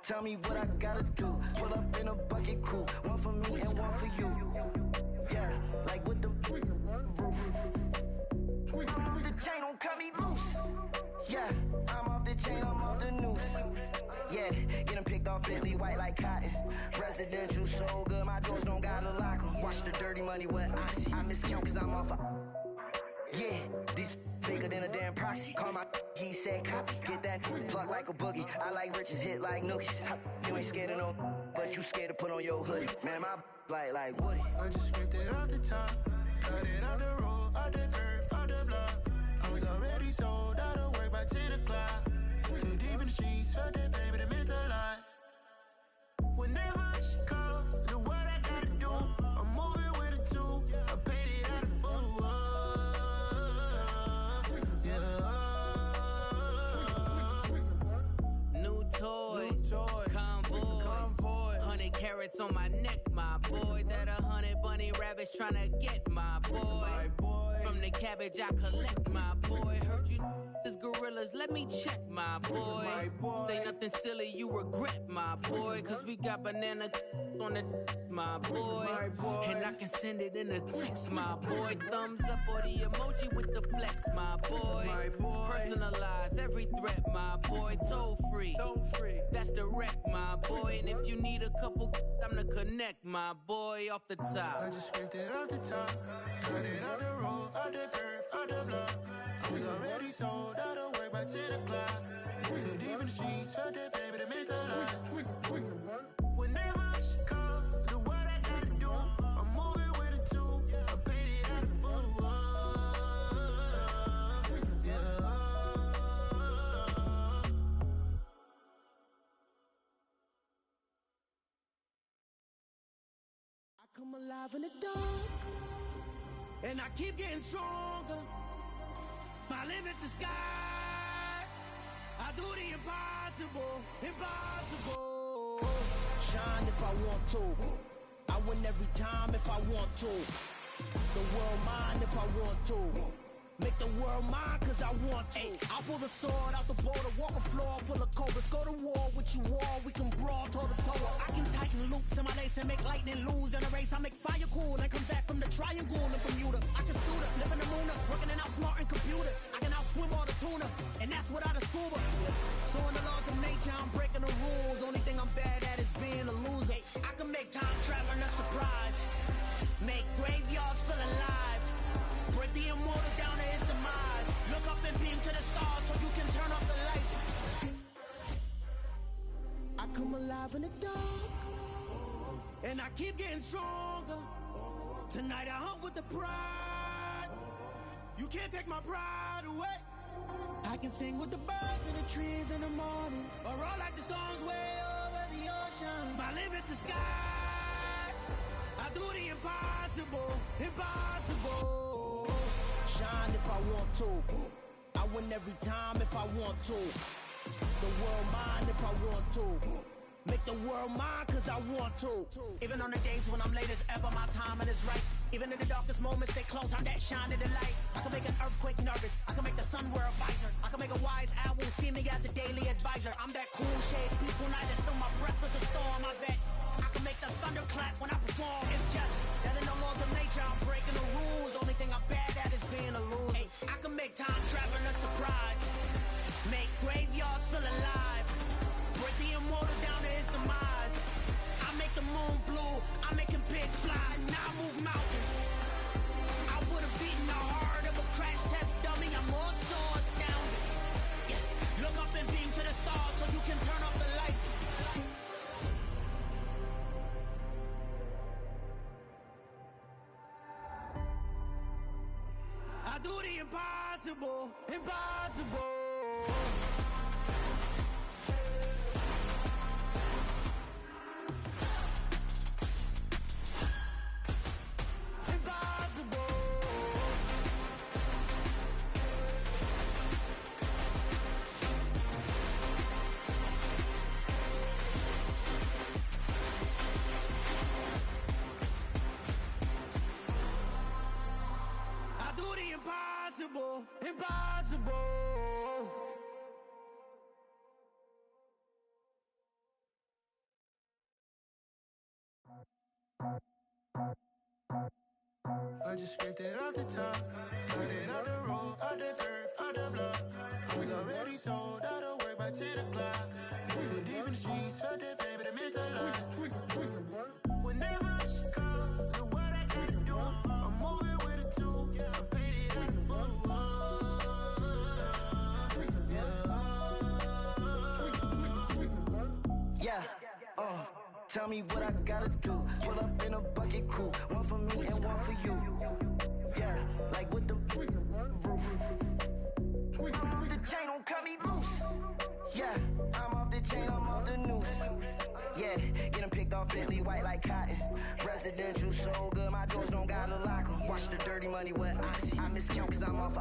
H: tell me what I gotta do. Pull up in a bucket coupe, one for me and one for you. Yeah, like with the roof. I'm off the chain, don't cut me loose. Yeah, I'm off the chain, I'm off the noose. Yeah, get them picked off Bentley, white like cotton. Residential so good, my doors don't gotta lock them. Watch the dirty money with oxy. I miscount cause I'm off a... Yeah, these bigger than a damn proxy. Call my he said copy. Get that plug like a boogie. I like riches, hit like nookies. You ain't scared of no, but you scared to put on your hoodie. Man, my like Woody.
J: I just scraped it off the top, cut it on the road, on the curve, on the block. I was already sold out of work by 10 o'clock. Too deep in the streets, felt that pain, but it meant a lot. Whenever she calls, know what I gotta do. I'm moving with a two, I paid it out of full.
I: New toys, convoy, 100 carats on my neck, my boy. That 100 bunny rabbits tryna get my boy. From the cabbage I collect, my boy. Heard you is gorillas, let me check, my boy. Say nothing silly, you regret, my boy. Cause we got banana on the my boy. And I can send it in a text, my boy. Thumbs up or the emoji with the flex, my boy. Personalize every threat, my boy. Toll free, that's direct, my boy. And if you need a couple, I'm the connect, my boy. Off the top,
J: I just scraped it off the top, cut it on the road, on the curve, on the block. I was already sold out of work by 10 o'clock. Too deep in the streets, felt that pain, but it meant a lot. Whenever she calls, know what I gotta do. I'm moving with a two, I paid it out of full.
A: I come alive in the dark, and I keep getting stronger. My limit's the sky. I do the impossible, impossible. Shine if I want to. I win every time if I want to. The world mine if I want to. Make the world mine cause I want to. I pull the sword out the border, walk a floor full of cobras. Go to war with you all, we can brawl toe to toe. I can tighten loops in my lace and make lightning lose in a race. I make fire cool and come back from the triangle in Bermuda. I can suit up, live in the moon, working and outsmarting computers. I can outswim all the tuna, and that's without a scuba. So in the laws of nature, I'm breaking the rules. Only thing I'm bad at is being a loser. I can make time traveling a surprise, make graveyards feel alive. Break the immortal down to his demise. Look up and beam to the stars so you can turn off the lights. I come alive in the dark, and I keep getting stronger. Tonight I hunt with the pride. You can't take my pride away. I can sing with the birds and the trees in the morning, or roll like the storms way over the ocean. My limit's the sky. I do the impossible, impossible. Shine if I want to. I win every time if I want to. The world mine if I want to. Make the world mine cause I want to. Even on the days when I'm late as ever, my timing is right. Even in the darkest moments, stay close, I'm that shine in the light. I can make an earthquake nervous, I can make the sun wear a visor. I can make a wise owl see me as a daily advisor. I'm that cool shade, peaceful night, and still my breath is a storm, I bet. I can make the thunder clap when I perform. It's just that in the laws of nature, I'm breaking the rules. Only now I move mountains. I would have beaten the heart of a crash test dummy. I'm more so astounded. Yeah. Look up and beam to the stars so you can turn off the lights. I do the impossible, impossible. Impossible, impossible.
J: I just scraped it off the top, cut it out the road, out the curve, out the block. I was already sold out of work by 10 o'clock. Too deep in the streets, felt that pain, but it meant a lot. Whenever she calls, the what I gotta do, I'm moving with it too. I paid it out the full.
H: Yeah, tell me what I gotta do. Pull up in a bucket coupe, one for me and one for you. Yeah, like with the roof. I'm off the chain, don't cut me loose. Yeah, I'm off the chain, I'm off the noose. Yeah, getting picked off Bentley white like cotton. Residential so good, my doors don't gotta lock 'em. Watch the dirty money with oxy. I miscount cause I'm off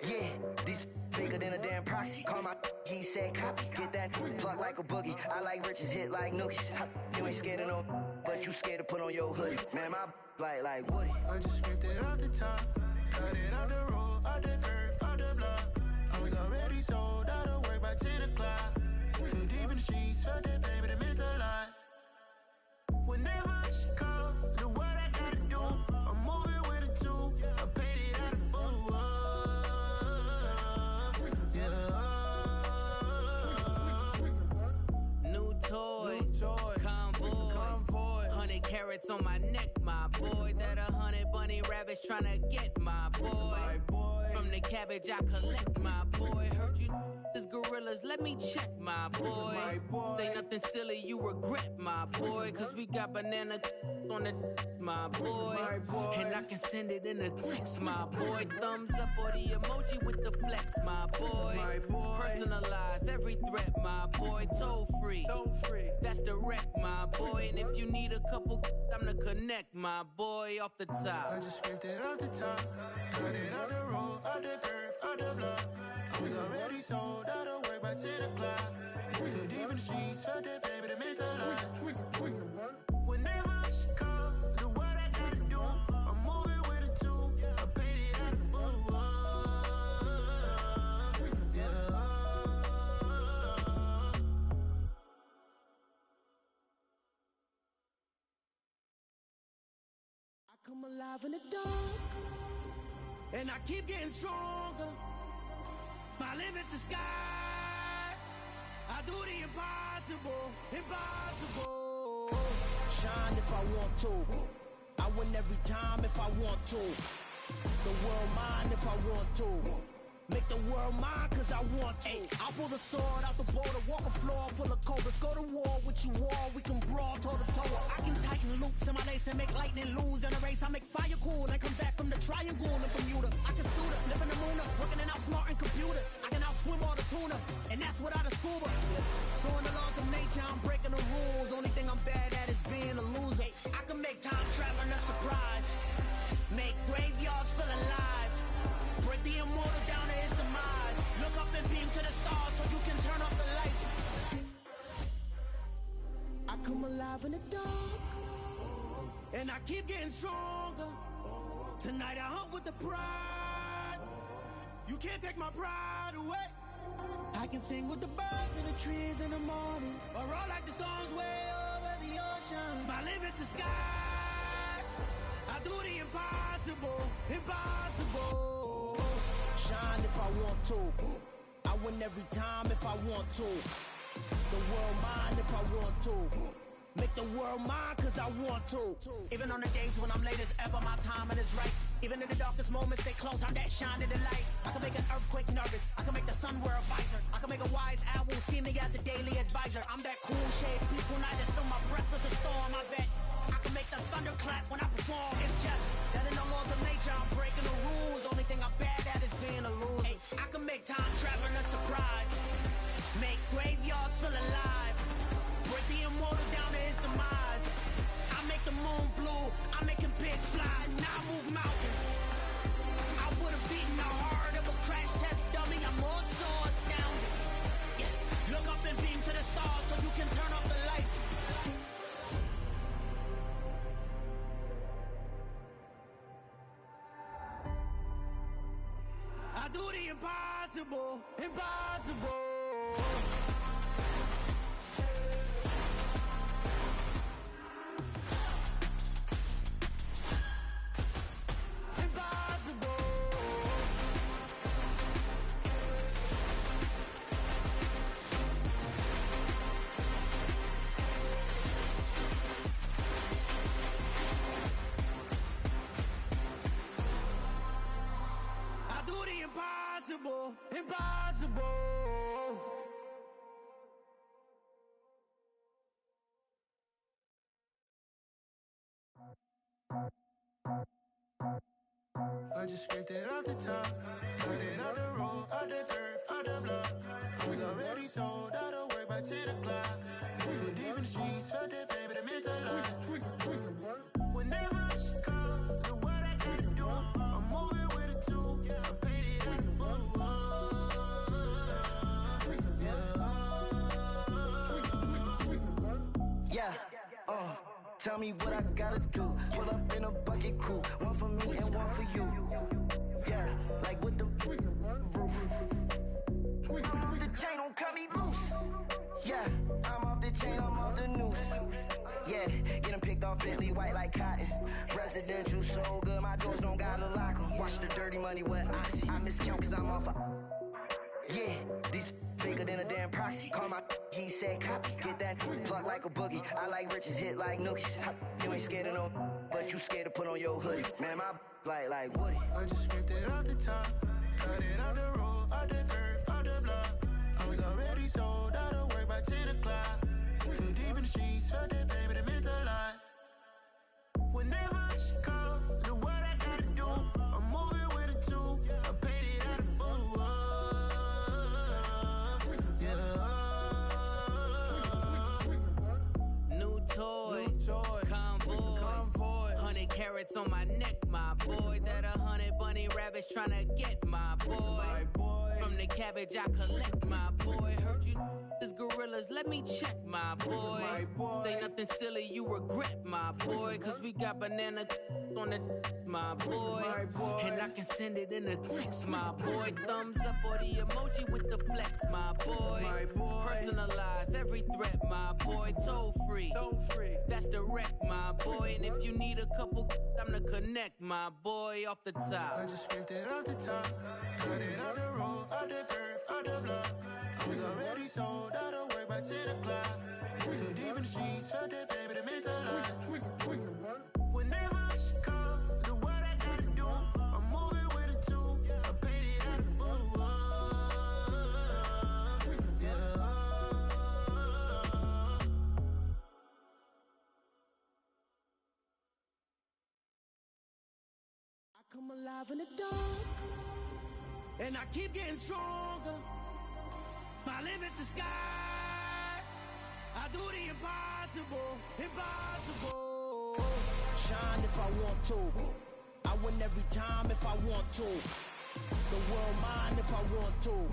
H: yeah, these bigger than a damn proxy. Call my he said copy. Get that plug like a boogie. I like riches, hit like nookies. You ain't scared of no, but you scared to put on your hoodie. Man, my like Woody.
J: I just scraped it off the top, cut it out the road, out the curve, out the block. I was already sold out of work by 10 o'clock. Too deep in the streets, felt that pain, but it meant a lot. Whenever she calls, the what I gotta do, I'm moving with it too. I paid it out of full.
I: Convoy, 100 carats on my neck, my boy. That 100 bunny rabbits tryna get my boy. From the cabbage I collect, my boy. Heard you is gorillas, let me check, my boy. Say nothing silly, you regret, my boy. Cause we got banana on the my boy. And I can send it in a text, my boy. Thumbs up or the emoji with the flex, my boy. Personalize every threat, my boy. Toll free, that's direct, my boy. And if you need a couple, I'm to connect, my boy, off the top.
J: I just scraped it off the top, cut it out the road, out the curve, out the block. I was already sold out of work by 10 o'clock. Too deep in the streets, felt that pain, but it meant a lot. Whenever she calls, the what I gotta do, I'm moving with it too. I paid it out of full.
A: I come alive in the dark, and I keep getting stronger. My limit's the sky. I do the impossible, impossible. Shine if I want to. I win every time if I want to. The world mine if I want to. Make the world mine cause I want to. I'll pull the sword out the border, walk a floor full of cobras. Go to war with you all, we can brawl toe to toe. I can tighten loops in my lace and make lightning lose in a race. I make fire cool and come back from the triangle in Bermuda. I can suit up, live in the moon up, working and outsmarting computers. I can outswim all the tuna, and that's without a scuba. So in the laws of nature, I'm breaking the rules. Only thing I'm bad at is being a loser. I can make time traveling a surprise, make graveyards feel alive, break the immortal down to his demise. Look up and beam to the stars so you can turn off the lights. I come alive in the dark, and I keep getting stronger. Tonight I hunt with the pride. You can't take my pride away. I can sing with the birds and the trees in the morning, or roll like the storms way over the ocean. My limit's the sky. I do the impossible, impossible. Shine if I want to. I win every time if I want to. The world mine if I want to. Make the world mine cause I want to. Even on the days when I'm late as ever, my timing is right. Even in the darkest moments, stay close, I'm that shining the light. I can make an earthquake nervous, I can make the sun wear a visor. I can make a wise owl see me as a daily advisor. I'm that cool shade, peaceful night, and still my breath is a storm, I bet. I can make the thunder clap when I perform. It's just that in the laws of nature, I'm breaking the rules. Only thing I'm bad at is being a loser. Hey, I can make time traveling a surprise. Make graveyards feel alive. Break the immortal down to his demise. I make the moon blue, I'm making pigs fly. Now I move mountains. I would've beaten the heart of a crash test dummy. I'm more so astounded. Yeah. Look up and beam to the stars so you can turn off the lights. I do the impossible, impossible. Impossible, impossible.
J: I just scraped it off the top, cut it out the road, out the turf, out the block. I was already sold out of work by 10 o'clock. Too deep in the streets, felt that pain, but it meant a lot. Whenever she calls, know what I gotta do. I'm moving with a two, I paid it out the full.
H: Yeah, tell me what I gotta do. Pull up in a bucket crew, one for me and one for you. Yeah, like with the roof. I'm off the chain, don't cut me loose. Yeah, I'm off the chain, I'm off the noose. Yeah, getting picked off Bentley white like cotton. Residential so good, my doors don't gotta lock 'em. Watch the dirty money with oxy. I miscount cause I'm off yeah, these bigger than a damn proxy. Call my he said copy. Get that plug like a boogie. I like riches, hit like nookies. You ain't scared of no, but you scared to put on your hoodie. Man, my like Woody.
J: I just scraped it off the top, cut it out the road, out the turf, out the block. I was already sold out of work by 10 o'clock. Too deep in the streets, felt that pain, but it meant a lot. Whenever she calls, know what I gotta do. I'm moving with a two, I paid it out of full.
I: New toys, convoy, 100 carats on my neck, my boy. That 100 bunny rabbits tryna get my boy. From the cabbage I collect, my boy. Heard you is gorillas, let me check, my boy. Say nothing silly, you regret, my boy. Cause we got banana on the my boy. And I can send it in a text, my boy. Thumbs up or the emoji with the flex, my boy. Personalize every threat, my boy. Toll free, that's direct, my boy. And if you need a couple, I'm the connect, my boy. Off the top,
J: I just scraped it off the top, cut it out the road, out the turf, out the block. I was already sold out of work by 10 o'clock. Too deep in the streets, felt that pain, but it meant a lot. Whenever she calls, know what I gotta do. I'm moving with a two, I paid it out of full.
A: I come alive in the dark, and I keep getting stronger. My limit's the sky. I do the impossible, impossible. Shine if I want to. I win every time if I want to. The world mine if I want to.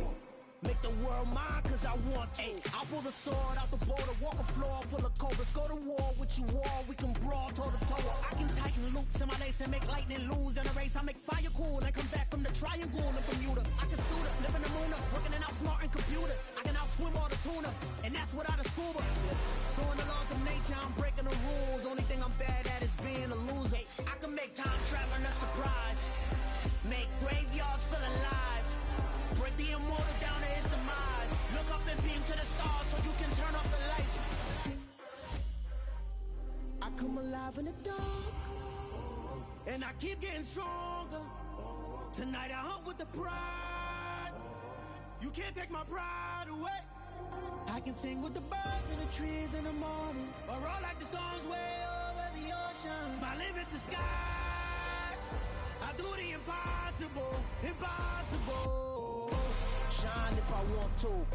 A: Make the world mine cause I want to. I pull the sword out the border, walk a floor full of cobras. Go to war with you all, we can brawl toe to toe. I can tighten loops in my lace and make lightning lose in a race. I make fire cool and come back from the triangle in Bermuda. I can suit up, live in the moon up, working and outsmarting computers. I can outswim all the tuna, and that's without a scuba. So in the laws of nature, I'm breaking the rules. Only thing I'm bad at is being a loser. I can make time traveling a surprise. Make graveyards feel alive. Break the immortal down to his demise. Look up and beam to the stars so you can turn off the lights. And I keep getting stronger. Tonight I hunt with the pride. You can't take my pride away. I can sing with the birds and the trees in the morning, or roll like the storms way over the ocean. My live is the sky. I do the impossible, impossible. Shine if I want to.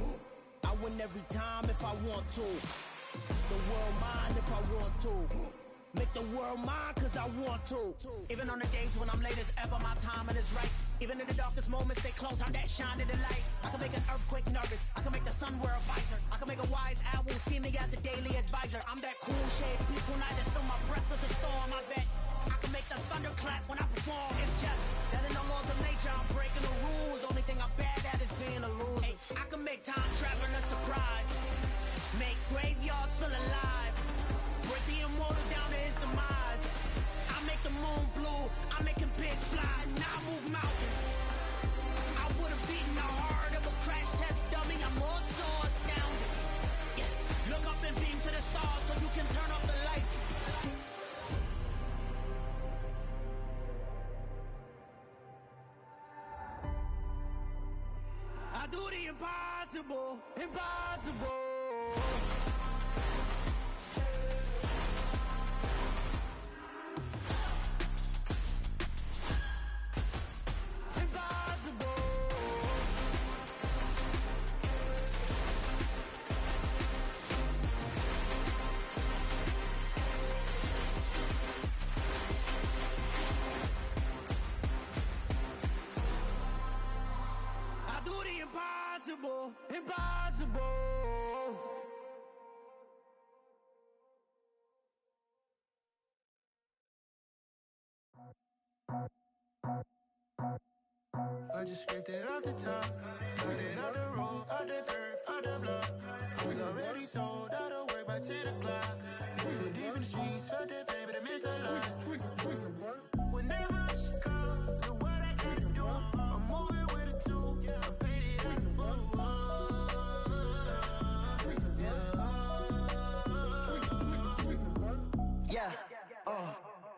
A: I win every time if I want to. The world mine if I want to. Make the world mine cause I want to. Even on the days when I'm late as ever, my timing is right. Even in the darkest moments, stay close, I'm that shine in the light. I can make an earthquake nervous, I can make the sun wear a visor. I can make a wise owl see me as a daily advisor. I'm that cool shade, peaceful night, and still my breath is a storm, I bet. I can make the thunder clap when I perform. It's just that in the laws of nature, I'm breaking the rules. Only thing I'm bad at is being a loser. Hey, I can make time travel a surprise. Make graveyards feel alive. Break the immortal down to his demise. I make the moon blue, I'm making pigs fly. Now I move mountains. I would've beaten the heart of a crash test dummy. I'm more so astounded. Yeah. Look up and beam to the stars so you can turn off the lights. I do the impossible, impossible. Impossible, impossible.
J: I just scraped it off the top, cut it out the road, out the curve, out the block. I was already sold out of work by 10 o'clock. Too deep in the streets, felt that pain, but it meant a lot. Whenever she calls, look what I gotta do. I'm moving with a two, I paid it out the full.
H: Yeah,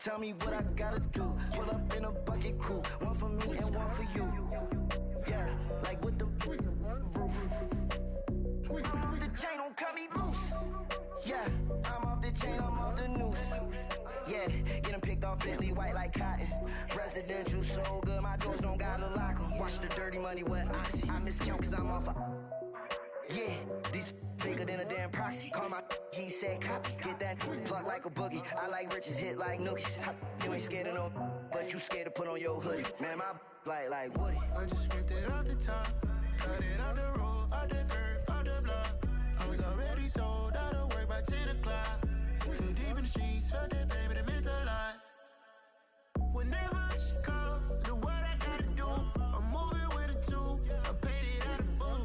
H: tell me what I gotta do. Pull up in a bucket crew, one for me and one for you. Yeah, like with the roof. I'm off the chain, don't cut me loose. Yeah, I'm off the chain, I'm off the noose. Yeah, get them picked off Bentley, white like cotton. Residential so good, my doors don't gotta lock them. Watch the dirty money with oxy. I miscount cause I'm off a... Yeah, these bigger than a damn proxy. Call my he said copy. Get that plug like a boogie. I like riches, hit like nookies. You ain't scared of no, but you scared to put on your hoodie. Man, my like Woody.
J: I just scraped it off the top, cut it out the road, out the curve, out the block. I was already sold out of work by 10 o'clock. Too deep in the streets, felt that pain, but it meant a lot. Whenever she calls, look what I gotta do. I'm moving with a two, I paid it out of full.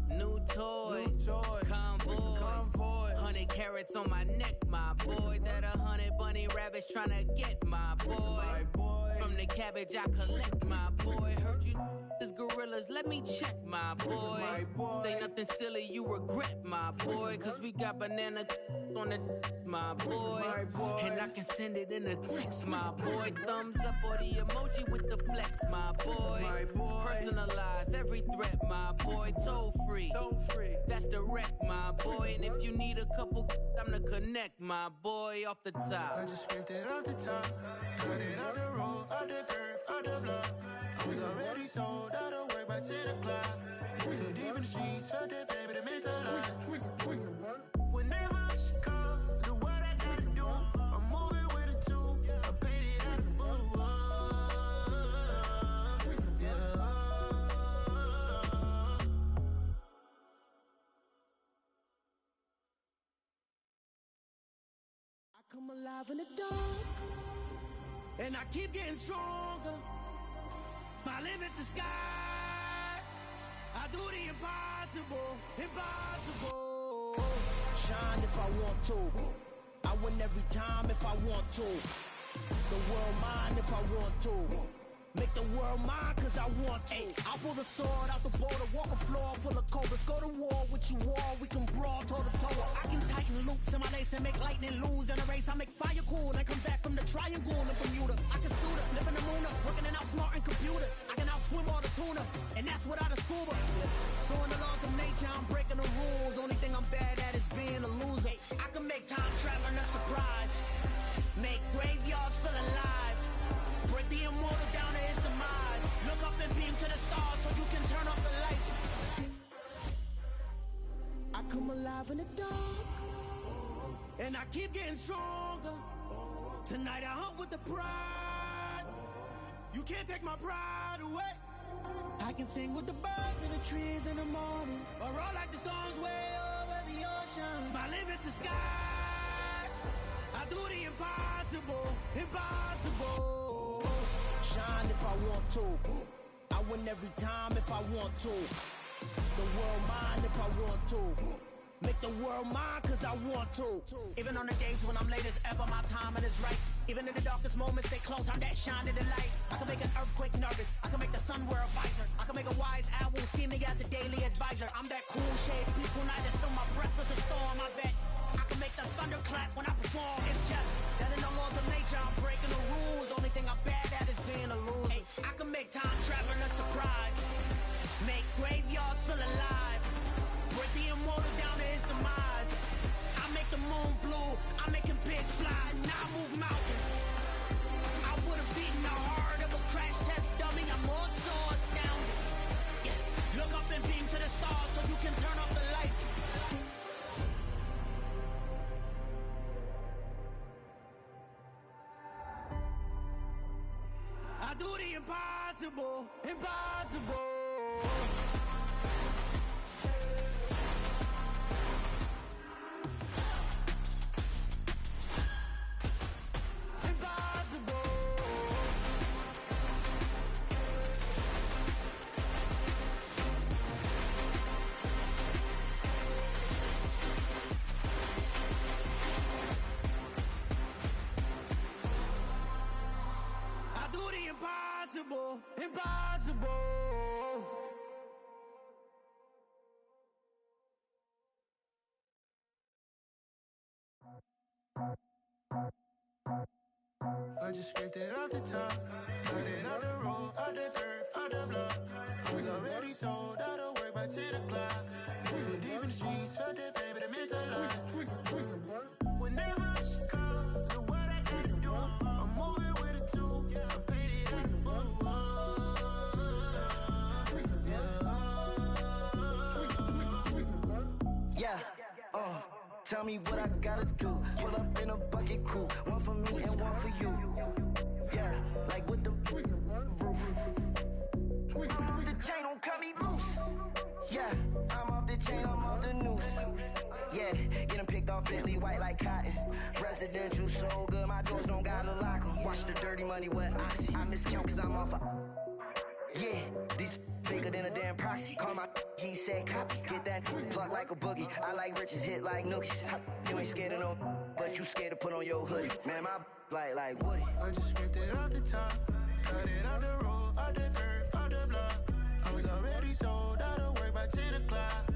I: New toys, convoy, 100 carats on my neck, my boy. That 100 bunny rabbits tryna get my boy. From the cabbage I collect, my boy. Heard you is gorillas, let me check, my boy. Say nothing silly, you regret, my boy. Cause we got banana on the my boy. And I can send it in a text, my boy. Thumbs up or the emoji with the flex, my boy. Personalize every threat, my boy. Toll free, that's direct, my boy. And if you need a couple, I'm to connect, my boy, off the top.
J: I just scraped it off the top, cut it out the road, out the curve, out the block. I was already sold out of work by 10 o'clock. Too deep in the streets, felt that pain, but it meant a lot. Whenever she calls, look what I gotta do. I'm moving with a two, I paid it out of full.
A: I come alive in the dark, and I keep getting stronger. My limit's the sky. I do the impossible, impossible. Shine if I want to. I win every time if I want to. The world mine if I want to. Make the world mine cause I want to. Ay, I'll pull the sword out the border, walk a floor full of cobras. Go to war with you all, we can brawl toe to toe. I loops in my lace and make lightning lose in a race. I make fire cool and come back from the triangle in Bermuda. I can suit her, live in the moon, working and outsmarting computers. I can outswim all the tuna, and that's without a scuba. So in the laws of nature, I'm breaking the rules. Only thing I'm bad at is being a loser. I can make time traveling a surprise, make graveyards feel alive, break the immortal down to his demise. Look up and beam to the stars so you can turn off the lights. I come alive in the dark, and I keep getting stronger. Tonight I hunt with the pride. You can't take my pride away. I can sing with the birds and the trees in the morning, or roll like the storms way over the ocean. My limit's the sky. I do the impossible, impossible. Shine if I want to. I win every time if I want to. The world mine if I want to. Make the world mine cause I want to. Even on the days when I'm late as ever, my timing is right. Even in the darkest moments, stay close, I'm that shine in the light. I can make an earthquake nervous, I can make the sun wear a visor. I can make a wise owl see me as a daily advisor. I'm that cool shade, peaceful night and still my breath is a storm, I bet. I can make the thunder clap when I perform. It's just that in the laws of nature, I'm breaking the rules. Only thing I'm bad at is being a loser. Hey, I can make time traveling a surprise, make graveyards feel alive, break the immortal down to his demise. I make the moon blue, I'm making pigs fly, now I move mountains. I would've beaten the heart of a crash test dummy, I'm more so astounded. Yeah. Look up and beam to the stars so you can turn off the lights. I do the impossible, impossible. Impossible, impossible.
J: I just scraped it off the top, got it on the road, on the turf, on the block. I was already sold out of work by 10 o'clock. Too deep in the streets, felt that pain, but it meant a lot. Whenever she calls, know what I gotta do. I'm moving with a two, I'm painted like a fool.
H: Yeah, tell me what I gotta do. Pull up in a bucket crew, one for me and one for you. Yeah, like with the roof. I'm off the chain, don't cut me loose. Yeah, I'm off the chain, I'm off the noose. Yeah, getting picked off Bentley white like cotton. Residential so good, my doors don't gotta lock 'em. Watch the dirty money with oxy. I miscount cause I'm off yeah, these bigger than a damn proxy. Call my he said copy. Get that plug like a boogie. I like riches, hit like nookies. You ain't scared of no, but you scared to put on your hoodie. Man, my like Woody.
J: I just scraped it off the top, got it on the road, on the turf, on the block. I was already sold out of work by 10 o'clock.